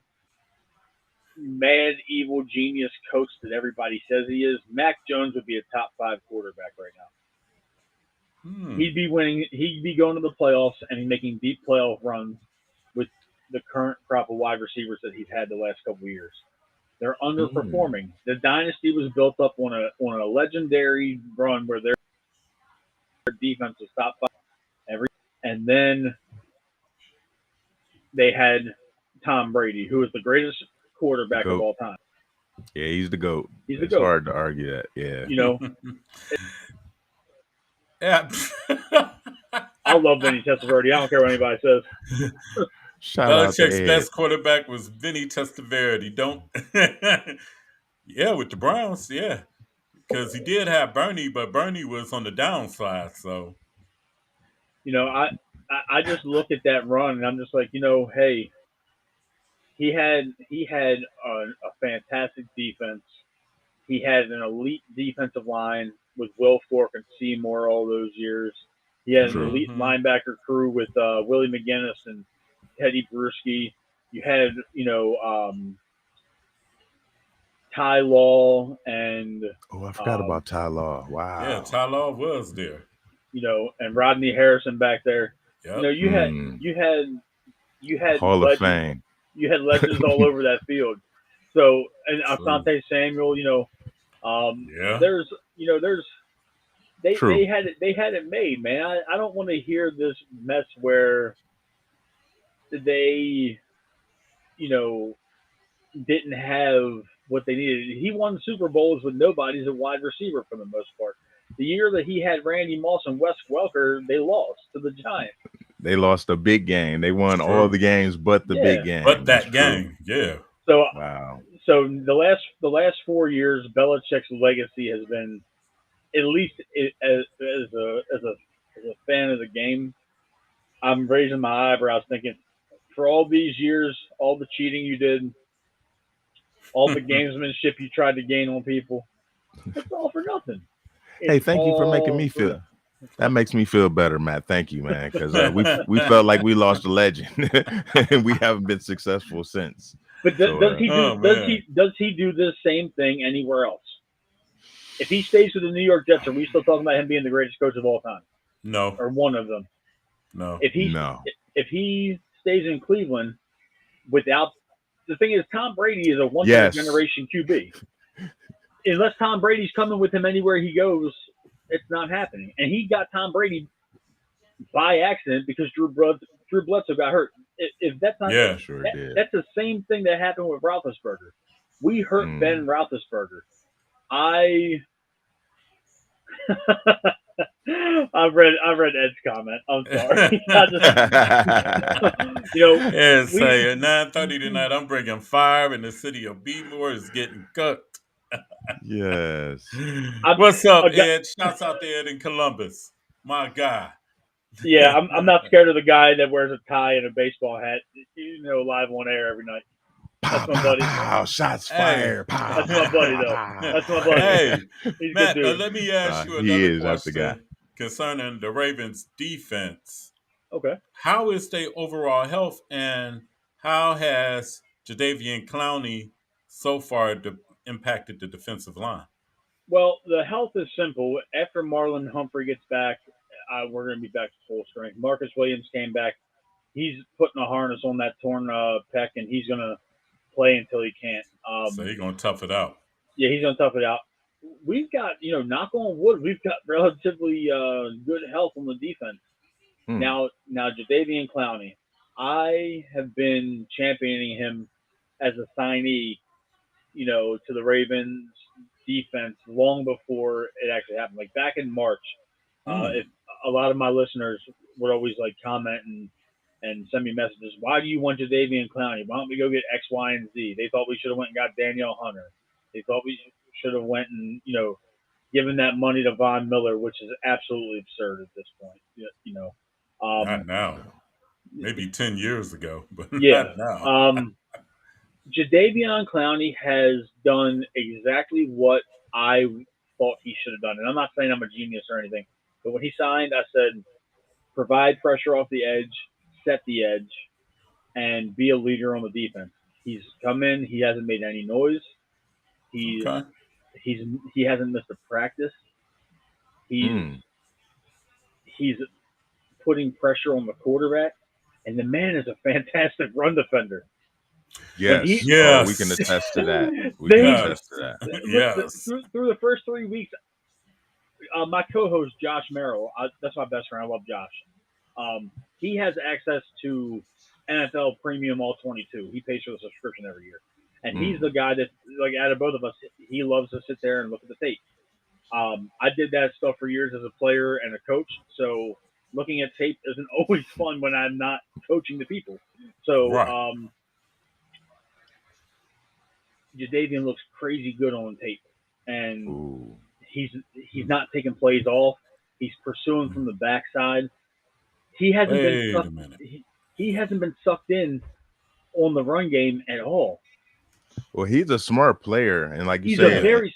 mad, evil genius coach that everybody says he is, Mac Jones would be a top 5 quarterback right now. He'd be winning. He'd be going to the playoffs and making deep playoff runs with the current crop of wide receivers that he's had the last couple of years. They're underperforming. The dynasty was built up on a legendary run where their defense was top 5 and then they had Tom Brady, who is the greatest quarterback of all time. Yeah, he's the GOAT. It's hard to argue that. Yeah. Yeah. I love Vinny Testaverde. I don't care what anybody says. Shout out to Belichick's Ed. best quarterback was Vinny Testaverde. Don't, yeah, with the Browns, yeah, because he did have Bernie, but Bernie was on the downside. So, I just look at that run and I'm just like, hey, he had a fantastic defense. He had an elite defensive line with Will Fork and Seymour all those years. He had an True. elite linebacker crew with Willie McGinnis and Teddy Bruschi. You had, Ty Law and Oh, I forgot um, about Ty Law. yeah, Wow. Tyler was there. and Rodney Harrison back there. Yep. You had Mm, you had you had Hall of legends. Fame. You had legends all over that field. So and True. Asante Samuel, Yeah. there's there's they True. had it made, man. I don't want to hear this mess where they you know didn't have what they needed. He won Super Bowls with nobody as a wide receiver for the most part. The year that he had Randy Moss and Wes Welker, they lost to the Giants. They lost a big game. They It's won all true. the games but the big Yeah. But game. That's that true. game, yeah. So Wow. so the last 4 years, Belichick's legacy has been, at least as a fan of the game, I'm raising my eyebrows, thinking, for all these years, all the cheating you did, all the gamesmanship you tried to gain on people, it's all for nothing. Hey, It's thank you for making all me for feel. nothing. That makes me feel better, Matt. Thank you, man. Because we felt like we lost a legend, and we haven't been successful since. But So does he do Oh man. does he do this same thing anywhere else? If he stays with the New York Jets, are we still talking about him being the greatest coach of all time No. or one of them? No. If he no. if he stays in Cleveland without, the thing is, Tom Brady is a once in a Yes. generation QB. Unless Tom Brady's coming with him anywhere he goes, it's not happening. And he got Tom Brady by accident because Drew Bledsoe got hurt. If that's not, Yeah. Sure did. that's the same thing that happened with Roethlisberger. We hurt Mm. Ben Roethlisberger. I I've read Ed's comment. I'm sorry. I just Yeah, we say at 9:30 tonight, I'm bringing fire, and the city of Beemore is getting cooked. Yes. I'm What's up, a guy, Ed? Shouts out to Ed in Columbus, my guy. yeah. I'm not scared of the guy that wears a tie and a baseball hat. Live on air every night. That's Pow, my pow, buddy. pow. Shots Hey, fired. Pow, That's my pow, buddy pow, though. pow. That's my buddy. hey, He's a good Matt. dude. Let me ask you He another is. That's the guy. question concerning the Ravens' defense. Okay. How is their overall health, and how has Jadeveon Clowney so far impacted the defensive line? Well, the health is simple. After Marlon Humphrey gets back, we're going to be back to full strength. Marcus Williams came back. He's putting a harness on that torn pec, and he's going to play until he can't. So he's gonna tough it out. Yeah, he's going to tough it out. We've got, knock on wood, we've got relatively good health on the defense. Hmm. Now, Jadeveon Clowney, I have been championing him as a signee, to the Ravens defense long before it actually happened. Like back in March, if Hmm. a lot of my listeners would always like comment and send me messages. Why do you want Jadeveon Clowney? Why don't we go get X, Y, and Z? They thought we should have went and got Danielle Hunter. They thought we should have went and given that money to Von Miller, which is absolutely absurd at this point. Not Um, now. Maybe 10 years ago, but yeah. not now. Jadeveon Clowney has done exactly what I thought he should have done. And I'm not saying I'm a genius or anything, but when he signed, I said, provide pressure off the edge, set the edge, and be a leader on the defense. He's come in, he hasn't made any noise. He's Okay. he's he hasn't missed a practice. He's Hmm. he's putting pressure on the quarterback, and the man is a fantastic run defender. When he Yes. Oh, we can Yes. attest to that. We can they attest to Yes. that. look Yes. through the first 3 weeks, my co-host Josh Merrill, that's my best friend. I love Josh. He has access to NFL Premium All 22. He pays for the subscription every year, and he's Mm. the guy that, like, out of both of us, he loves to sit there and look at the tape. I did that stuff for years as a player and a coach, so looking at tape isn't always fun when I'm not coaching the people. So Right. Jadeveon looks crazy good on tape, and Ooh. he's not taking plays off. He's pursuing from the backside. He hasn't been Wait a sucked. minute. He hasn't been sucked in on the run game at all. Well, he's a smart player, and like you He's a Yeah. said, very.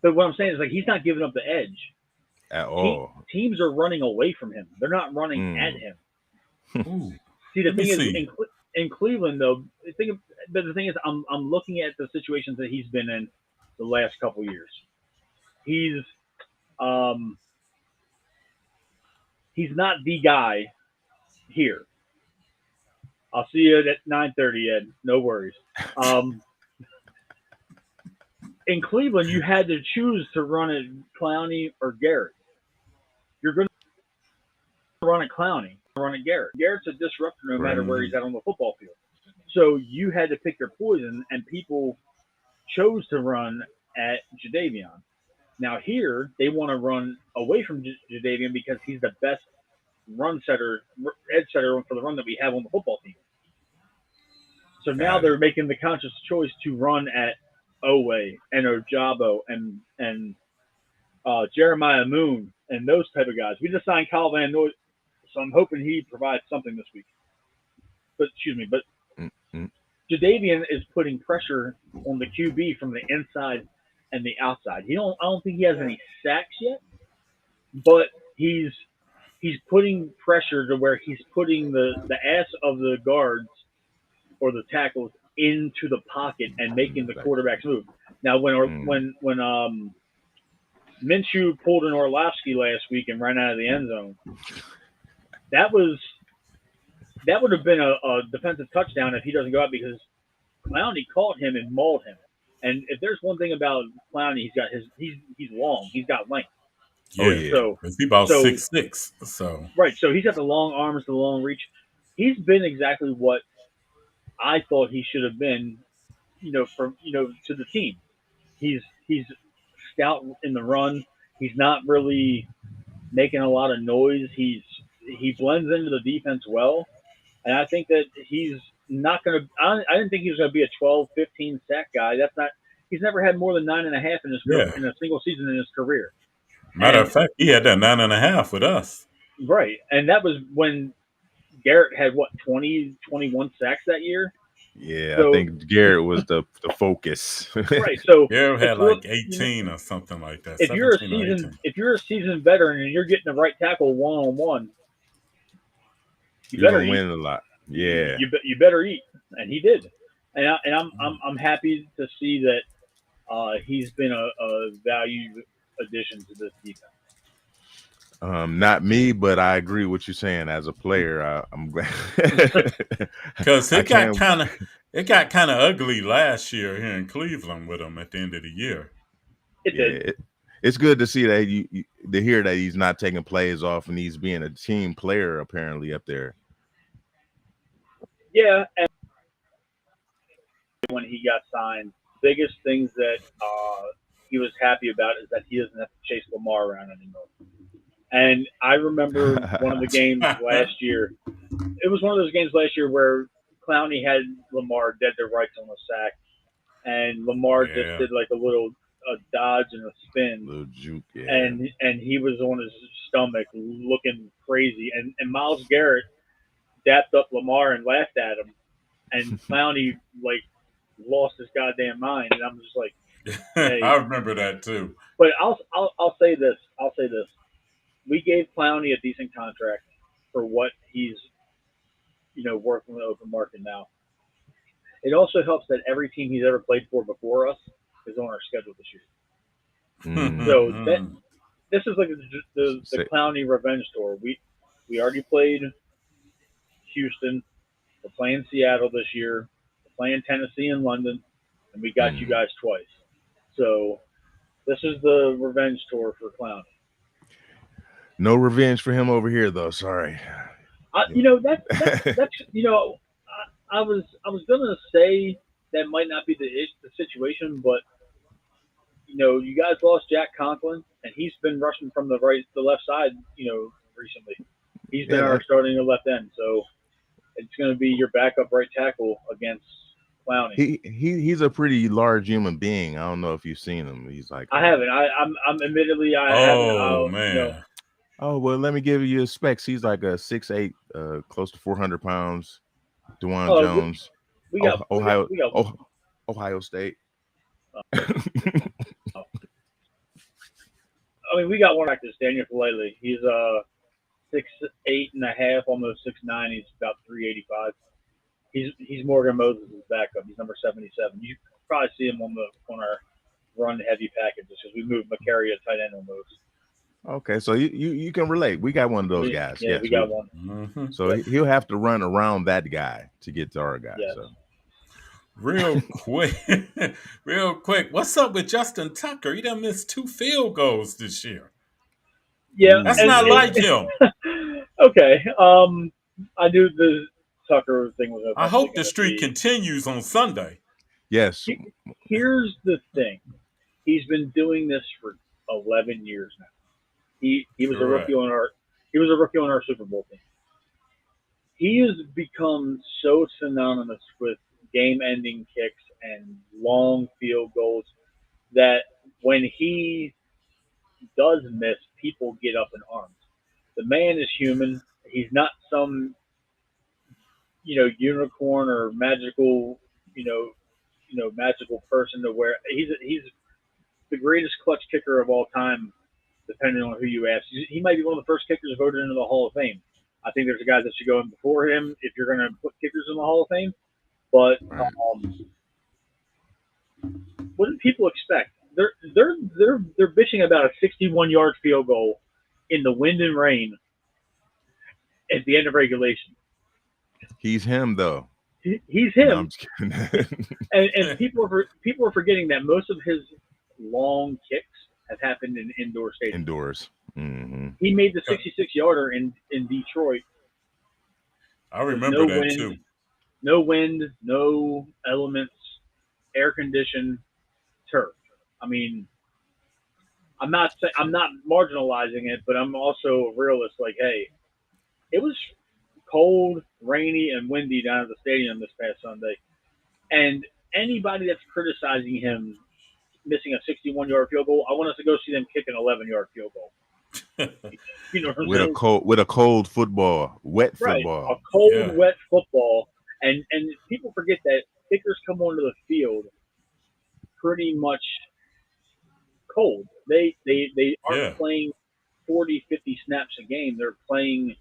But what I'm saying is like he's not giving up the edge. at all. Teams are running away from him. They're not running at Mm. him. Ooh. See, the Let me thing is see. in Cleveland though, but the thing is, I'm looking at the situations that he's been in the last couple years. He's um he's not the guy here. I'll see you at 9:30, Ed. No worries. Um, in Cleveland, you had to choose to run it Clowney or Garrett. You're going to run it Clowney, run it Garrett. Garrett's a disruptor no matter Right. where he's at on the football field. So you had to pick your poison, and people chose to run at Jadeveon. Now here, they want to run away from Jadeveon because he's the best run setter, edge setter for the run that we have on the football team. So now Got they're it. making the conscious choice to run at Owe and Ojabo and Jeremiah Moon and those type of guys. We just signed Kyle Van Noy, so I'm hoping he provides something this week. But Mm-mm. Jadeveon is putting pressure on the QB from the inside and the outside. I don't think he has any sacks yet, but he's putting pressure to where he's putting the ass of the guards or the tackles into the pocket and making the quarterbacks move. Now, when Minshew pulled an Orlovsky last week and ran out of the end zone, that would have been a defensive touchdown if he doesn't go out because Clowney caught him and mauled him. And if there's one thing about Clowney, he's long, he's got length. Oh Yeah. yeah. So He's about so 6'6". So right, so he's got the long arms, the long reach. He's been exactly what I thought he should have been, to the team. He's stout in the run. He's not really making a lot of noise. He blends into the defense well, and I think that he's not going to. I didn't think he was going to be a 12, 15 sack guy. That's not. He's never had more than 9.5 yeah. in a single season in his career. Matter And of fact, he had that 9.5 with us. right, and that was when Garrett had what 20, 21 sacks that year. Yeah, I So think Garrett was the focus. right, so Garrett it's had look, like 18 or something like that. if you're a 17 or seasoned 18. if you're a seasoned veteran and you're getting the right tackle one on one, you You're better gonna eat. win a lot. Yeah. You better eat, and he did. And I'm happy to see that he's been a value addition to this defense. Not me, but I agree with you saying as a player. I'm glad Because I it got can't. kind of ugly last year here in Cleveland with him at the end of the year. It did. Yeah, it's good to see that to hear that he's not taking plays off and he's being a team player apparently up there. Yeah, and when he got signed, biggest things that he was happy about is that he doesn't have to chase Lamar around anymore. And I remember one of the games last year. It was one of those games last year where Clowney had Lamar dead to rights on a sack, and Lamar just Yeah. did like a dodge and a spin, Little juke, yeah. and he was on his stomach looking crazy, and Myles Garrett dapped up Lamar and laughed at him, and Clowney like lost his goddamn mind, and I'm just like, hey. I remember that too. But I'll say this. We gave Clowney a decent contract for what he's working with the open market now. It also helps that every team he's ever played for before us is on our schedule this year. So this is like the Clowney revenge tour. We already played Houston. We're playing Seattle this year. We're playing Tennessee and London, and we got you guys twice. So this is the revenge tour for Clowney. No revenge for him over here, though. Sorry. That's I was gonna say that might not be the situation, but you guys lost Jack Conklin, and he's been rushing from the left side, recently. He's been our starting left end, so it's going to be your backup right tackle against Clowney. He's a pretty large human being. I don't know if you've seen him. He's like I haven't. I'm admittedly I haven't. Oh You know. man. oh well, let me give you his specs. He's like a 6'8", close to 400 pounds. Dewan Jones, We got Ohio State. I mean, we got one practice, Daniel Falele. He's 6'8.5", almost 6'9". He's about 385. He's Morgan Moses' backup. He's number 77. You probably see him on our run heavy packages because we moved McCary to tight end on those. Okay, so you can relate. We got one of those guys. Yeah, yes, we got one. Mm-hmm. So he'll have to run around that guy to get to our guy. Yes. So. Real quick. What's up with Justin Tucker? He done missed 2 field goals this year. Yeah, that's not like him. Okay. I knew the Tucker thing was. I hope the streak continues on Sunday. Yes. Here's the thing. He's been doing this for 11 years now. He was a rookie on our Super Bowl team. He has become so synonymous with game-ending kicks and long field goals that when he does miss, people get up in arms. The man is human. He's not some, unicorn or magical, magical person to where he's the greatest clutch kicker of all time, depending on who you ask. He might be one of the first kickers voted into the Hall of Fame. I think there's a guy that should go in before him if you're going to put kickers in the Hall of Fame. But what do people expect? They're bitching about a 61-yard field goal in the wind and rain at the end of regulation. He's him, though. He's him. No, I'm just kidding. and people are forgetting that most of his long kicks have happened in indoor stadiums. Indoors. Mm-hmm. He made the 66-yarder in Detroit. I remember that wind, too. No wind, no elements, air conditioned turf. I mean, I'm not marginalizing it, but I'm also a realist. Like, hey, it was cold, rainy, and windy down at the stadium this past Sunday, and anybody that's criticizing him missing a 61-yard field goal, I want us to go see them kick an 11-yard field goal. You know what I'm saying? With a cold football, wet football, a cold, wet football, and people forget that kickers come onto the field pretty much cold. They aren't playing 40, 50 snaps a game. They're playing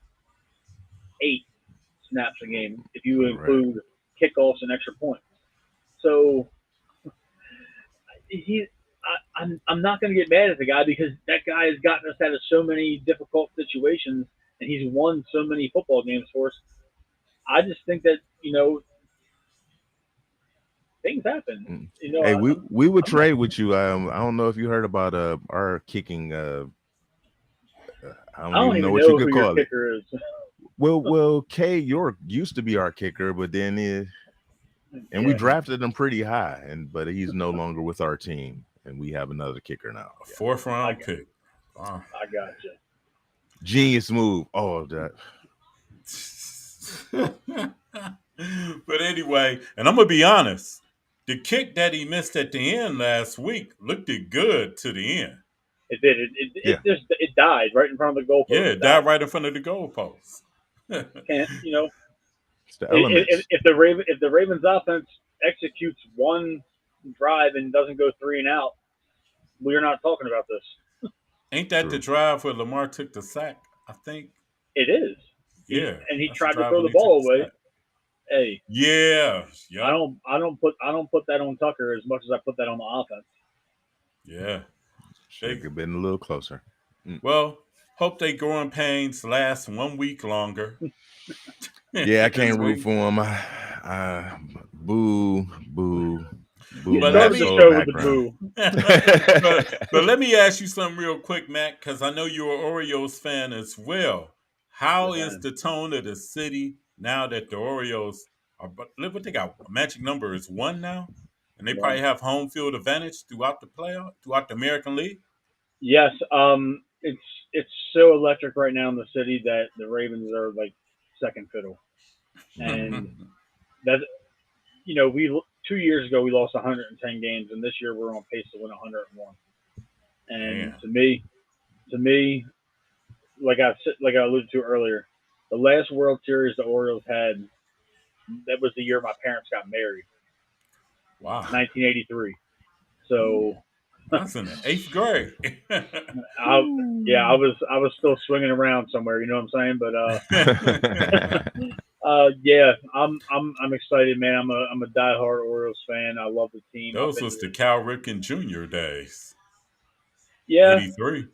8 snaps a game if you include kickoffs and extra points. So I'm not going to get mad at the guy because that guy has gotten us out of so many difficult situations and he's won so many football games for us. I just think that, things happen. Hey, we would trade with you. I don't know if you heard about our kicking. I don't even know what you could call it. Kicker is. Well, Kay York used to be our kicker, but then we drafted him pretty high, but he's no longer with our team, and we have another kicker now. A 4th round pick. I got you. Genius move. Oh, that. But anyway, and I'm gonna be honest, the kick that he missed at the end last week looked good to the end. It did. It died right in front of the goalpost. Yeah, it died right in front of the goalpost. And it's the elements. If the Ravens offense executes one drive and doesn't go 3 and out, we're not talking about this. Ain't that the drive where Lamar took the sack? I think it is. Yeah, and he tried to throw the ball away. Hey. Yeah. I don't put that on Tucker as much as I put that on the offense. Yeah. Should have been a little closer. Well, hope they growing pains last 1 week longer. Yeah, I can't root for him. Boo. But let me ask you something real quick, Matt, because I know you're an Orioles fan as well. How is the tone of the city now that the Orioles are? Look what they got. Magic number is 1 now, and they probably have home field advantage throughout the playoff, throughout the American League. Yes. it's so electric right now in the city that the Ravens are like second fiddle, and that we 2 years ago we lost 110 games, and this year we're on pace to win 101. And Man, to me, like I alluded to earlier, the last World Series the Orioles had, that was the year my parents got married, wow. 1983. So That's in the eighth grade. I yeah, I was still swinging around somewhere, you know what I'm saying? But yeah, I'm excited, man. I'm a diehard Orioles fan. I love the team. I've Those been was to the Cal Ripken Jr. days. yeah, 83.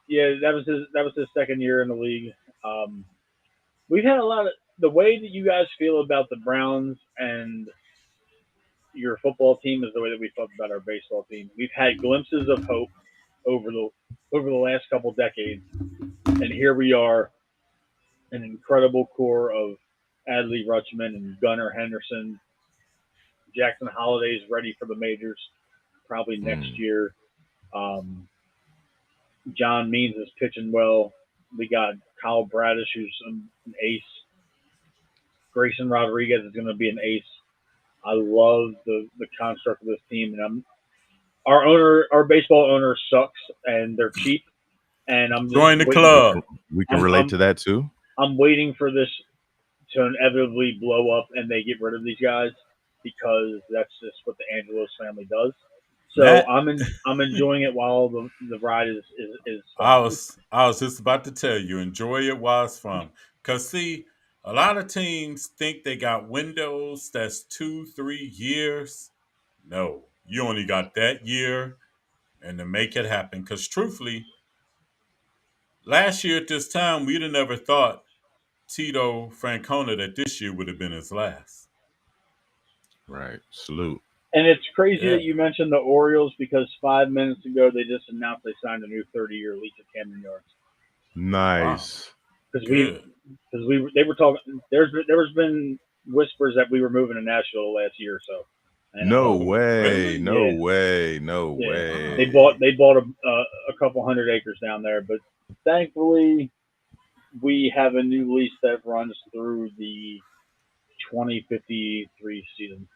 yeah. That was his second year in the league. Um, we've had a lot of the way that you guys feel about the Browns and your football team is the way that we felt about our baseball team. We've had glimpses of hope over the last couple decades, and here we are, an incredible core of Adley Rutschman and Gunnar Henderson. Jackson Holliday's ready for the majors probably next Mm, year. Um, John Means is pitching well. We got Kyle Bradish, who's an ace. Grayson Rodriguez is going to be an ace. I love the construct of this team, and our baseball owner sucks, and they're cheap, and I'm just Join the waiting. we club. can we can I'm relate I'm to that too. I'm waiting for this to inevitably blow up, and they get rid of these guys because that's just what the Angelos family does. So That I'm enjoying it while the ride is I fun. was I was just about to tell you, enjoy it while it's fun. Cause see, a lot of teams think they got windows that's 2, 3 years. No, you only got that year and to make it happen. Cause truthfully, last year at this time, we'd have never thought Tito Francona that this year would have been his last. Right. Salute. And it's crazy Yeah. that you mentioned the Orioles because 5 minutes ago they just announced they signed a new 30-year lease at Camden Yards Wow. Nice. because Good. they were talking. There's been whispers that we were moving to Nashville last year or so, and No Oh, way. really? No yeah, way. No yeah, Wow. they bought a couple hundred acres down there, but thankfully we have a new lease that runs through the 2053 season.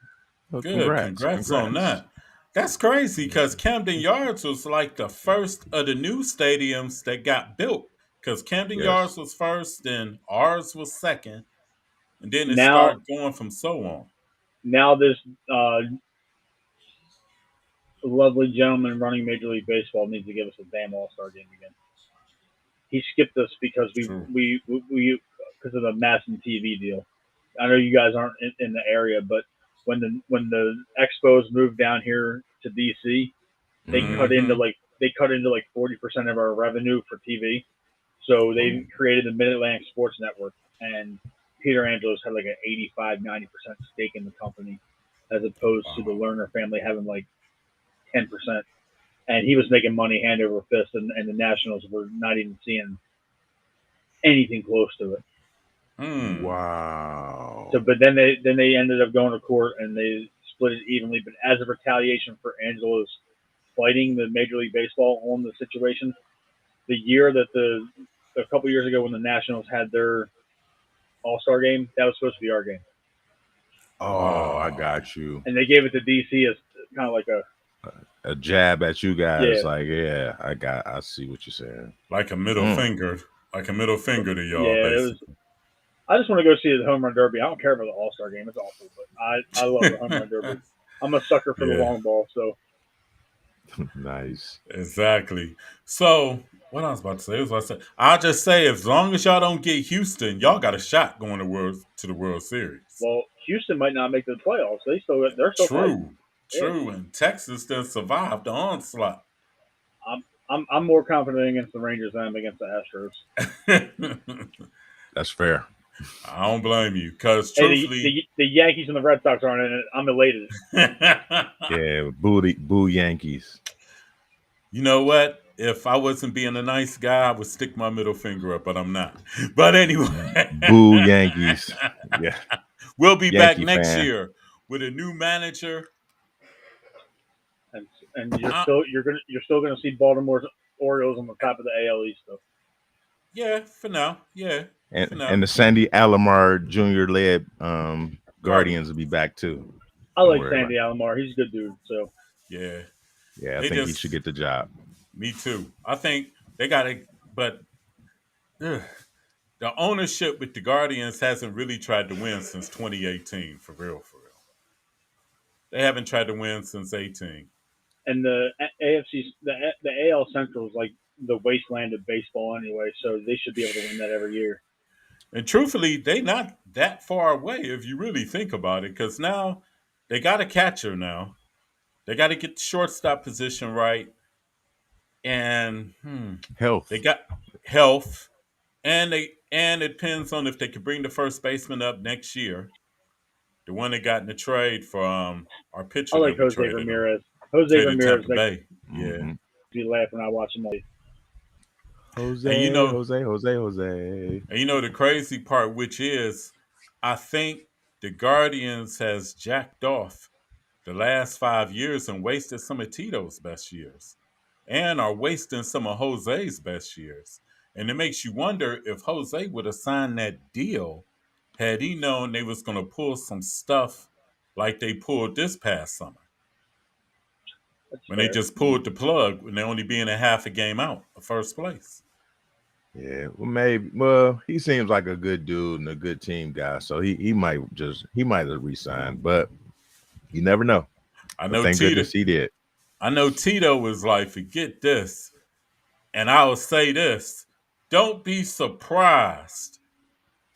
Well, Good. congrats. Congrats on Congrats. that. That's crazy because Camden Yards was like the first of the new stadiums that got built. Because Camden Yes. Yards was first, then ours was second, and then it Now, started going from so on. now this uh, lovely gentleman running Major League Baseball needs to give us a damn All Star game again. He skipped us because True. we because of the Mass and TV deal. I know you guys aren't in the area, but when the Expos moved down here to DC, Hmm. they cut into like 40% of our revenue for TV. So they Oh, created the Mid Atlantic Sports Network, and Peter Angelos had like an 85-90% stake in the company, as opposed to the wow. Lerner family having like 10%. And he was making money hand over fist, and the Nationals were not even seeing anything close to it. Hmm. So, Wow. but then they ended up going to court and they split it evenly. But as a retaliation for Angelos fighting the Major League Baseball on the situation, the year that a couple years ago when the Nationals had their All Star game, that was supposed to be our game, Oh, I Wow. got you. and they gave it to DC as kind of like a A jab at you yeah, guys. Like, yeah, I see what you're saying. Like a middle Mm. finger. Like a middle finger to y'all, yeah. It was. basically. I just want to go see the home run derby. I don't care about the All Star game; it's awful, but I love the home run derby. I'm a sucker for the Yeah, long ball, so Nice. exactly. So, what I was about to say was what I said. I'll just say, as long as y'all don't get Houston, y'all got a shot going to the World Series. well, Houston might not make the playoffs. They're still fighting. True, Yeah, true. And Texas then survived the onslaught. I'm more confident against the Rangers than I am against the Astros. I That's fair. don't blame you, because Hey, truthfully, the Yankees and the Red Sox aren't in it. I'm elated. Yeah, boo Yankees. you know what? If I wasn't being a nice guy, I would stick my middle finger up, but I'm not. But anyway, Boo Yankees. Yeah, we'll be back Yankee next fan. year with a new manager. And and you're still gonna see Baltimore's Orioles on the top of the AL East though. Yeah, for now. Yeah, for And now. the Sandy Alomar Jr. led Guardians will Guardians. be back too. I Don't like worry about Sandy it. Alomar. He's a good dude. So Yeah, Yeah, I they think he should just. get the job. Me too. I think they got to, but ugh, the ownership with the Guardians hasn't really tried to win since 2018. For real, for real. They haven't tried to win since 18. and the AFC the AL Central is like the wasteland of baseball anyway. So they should be able to win that every year. And truthfully, they not that far away if you really think about it, because now they got a catcher now. They got to get the shortstop position right, and they Health. got health, and it depends on if they can bring the first baseman up next year, the one that got in the trade for our I pitcher like that we Jose traded Ramirez. Jose traded Ramirez Tampa makes Bay. Yeah, Hmm. me laugh when I watch him. and you Jose, know, Jose, Jose, Jose. and you know the crazy part, which is, I think the Guardians has jacked off the last 5 years and wasted some of Tito's best years, and are wasting some of Jose's best years. And it makes you wonder if Jose would have signed that deal had he known they was going to pull some stuff like they pulled this past summer That's when they fair. just pulled the plug when they only being a half a game out of first place. Yeah, well, maybe. Well, he seems like a good dude and a good team guy, so he might have resigned, but you never know. I But know thank Tito. goodness he did. I know Tito was like, forget this, and I will say this: don't be surprised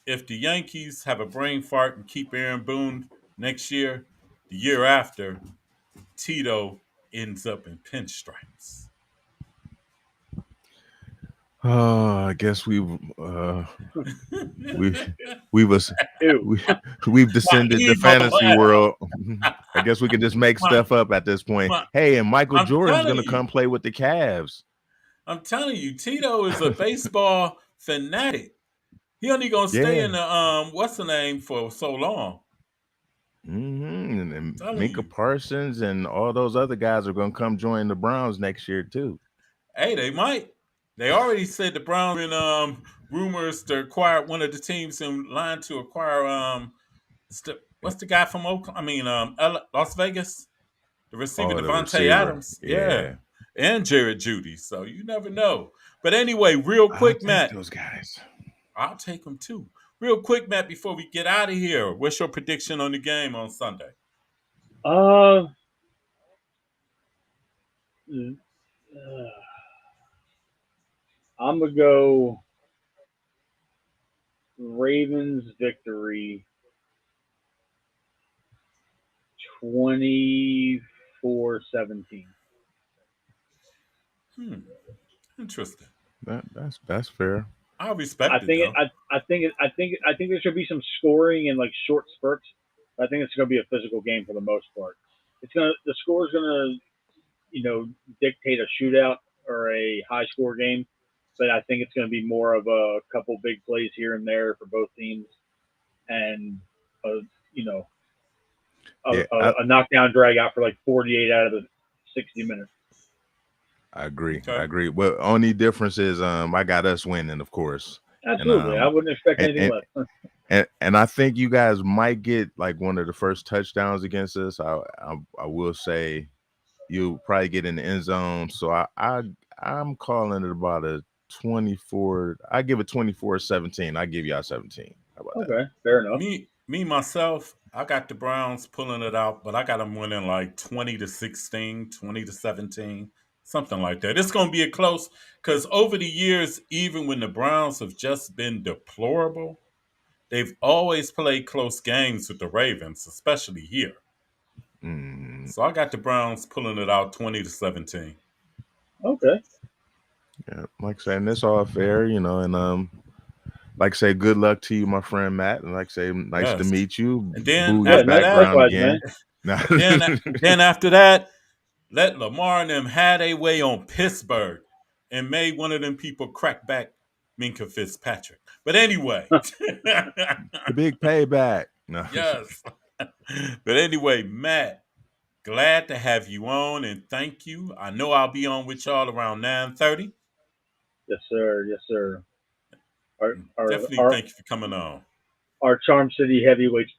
if the Yankees have a brain fart and keep Aaron Boone next year. The year after, Tito ends up in pinstripes. I guess we we've us Ew. we we've My descended the ego fantasy laugh. world. I guess we can just make My, stuff up at this point. my, Hey, and Michael I'm Jordan's telling gonna you, come play with the Cavs. Tito is a baseball fanatic. He only gonna stay in Yeah. the what's the name for so long. And I'm telling Minka you. Parsons and all those other guys are gonna come join the Browns next year too. Hey, they might. They already said the Browns in rumors to acquire one of the teams in line to acquire what's the guy from Oakland? I mean Las Vegas, the receiver Oh, the Devontae receiver. Adams. Yeah, Yeah. and Jared Judy. So you never know. But anyway, real I'll quick, take Matt. those guys. I'll take them too. Real quick, Matt. Before we get out of here, what's your prediction on the game on Sunday? Uh, I'm gonna go Ravens victory 24-17. Interesting. That's fair. I I respect it think it, though. I think there should be some scoring and like short spurts. I think it's going to be a physical game for the most part. The score is gonna dictate a shootout or a high score game, but I think it's going to be more of a couple big plays here and there for both teams, and a, you know Yeah, I, a knockdown drag out for like 48 out of the 60 minutes. I agree. I Okay. agree. Well, only difference is I got us winning, of course. And Absolutely, I wouldn't expect and, anything and less. and I think you guys might get like one of the first touchdowns against us. I will say you'll probably get in the end zone. So I'm calling it about a 24. I give it 24-17. I give y'all 17. How about that? Okay, fair enough. Me myself, I got the Browns pulling it out, but I got them winning like 20-16, 20-17, something like that. It's going to be a close because over the years, even when the Browns have just been deplorable, they've always played close games with the Ravens, especially here. Mm, So I got the Browns pulling it out 20-17. Okay, yeah, like saying this all fair, and like say good luck to you, my friend Matt, and like say nice to Yes. meet you. And then Boo your yeah, after that, background likewise, man. again. No. then after that, let Lamar and them had a way on Pittsburgh and made one of them people crack back Minka Fitzpatrick. But anyway, The big payback. No. yes. But anyway, Matt, Glad to have you on, and thank you. I know I'll be on with y'all around 9:30. Yes, sir. Yes, sir. Our our Definitely our, thank you for coming on. our Charm City Heavyweights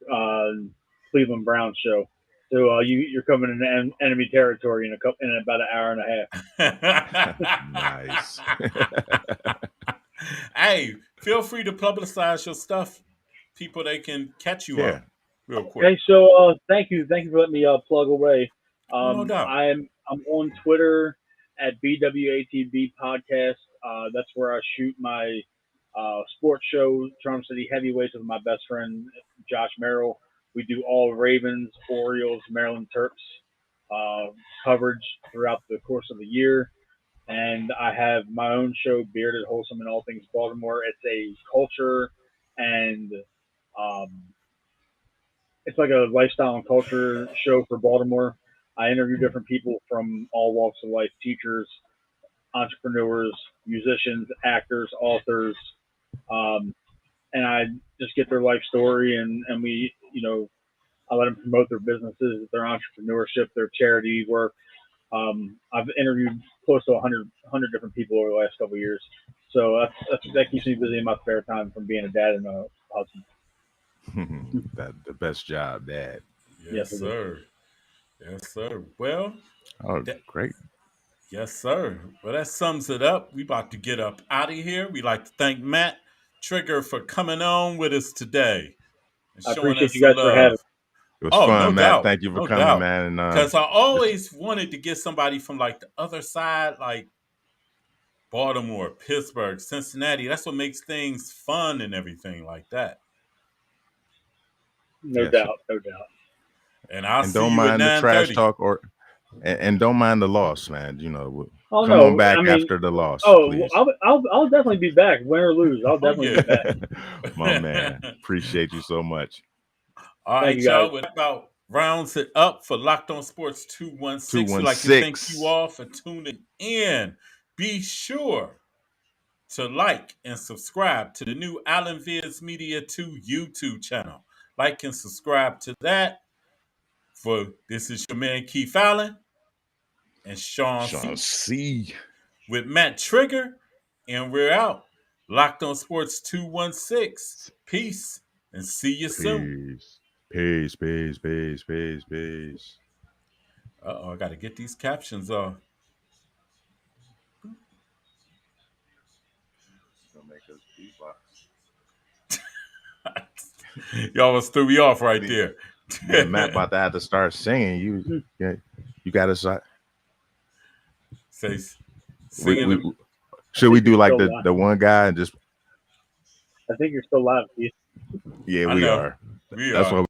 Cleveland Browns show. So you're coming into enemy territory in about an hour and a half. Nice. Hey, feel free to publicize your stuff. People they can catch you Yeah. on real quick. Okay, so thank you for letting me plug away. Oh, no doubt. I'm on Twitter at BWATB podcast. That's where I shoot my sports show, Charm City Heavyweights, with my best friend Josh Merrill. We do all Ravens, Orioles, Maryland Terps coverage throughout the course of the year. And I have my own show, Bearded Wholesome and All Things Baltimore. It's a culture and um, it's like a lifestyle and culture show for Baltimore. I interview different people from all walks of life: teachers, entrepreneurs, musicians, actors, authors, um, and I just get their life story and we, I let them promote their businesses, their entrepreneurship, their charity work. I've interviewed close to 100 different people over the last couple of years, so that keeps me busy in my spare time from being a dad and a husband. That the best job, Dad. Yes, Yes, it is. sir. Yes, sir. Well, Oh, that, great. yes, sir. Well, that sums it up. We about to get up out of here. We like to thank Matt Trigger for coming on with us today and I showing appreciate us you the guys for having. love. It was Oh, no fun, Matt. doubt. Thank you for No coming, doubt. man. And Because I just always wanted to get somebody from like the other side, like Baltimore, Pittsburgh, Cincinnati. That's what makes things fun and everything like that. No yes, doubt, no doubt. And I'll and see don't you at mind the trash 9:30. talk and don't mind the loss, man. Oh Come on no, back I mean, after the loss, oh, please. I'll definitely be back, win or lose. I'll Oh, definitely be yeah. back. My man, appreciate you so much. All Thank right, you guys. y'all. With about rounds it up for Locked On Sports 216. We'd like to thank you 216. all for tuning in. Be sure to like and subscribe to the new Allen Viz Media 2 YouTube channel. Like and subscribe to that. For this is your man Keith Allen and Sean Sean C. C. with Matt Trigger, and we're out. Locked On Sports 216. Peace and see you soon. Peace. Peace, peace, peace, peace, peace. I got to get these captions off. Gonna make us beatbox. Y'all was threw me off right there. Then Matt about to have to start singing. You got to start. Say, We, singing we them. should we do like still the one guy and just I think you're still live, Keith. yeah I we know. are. We That's are. what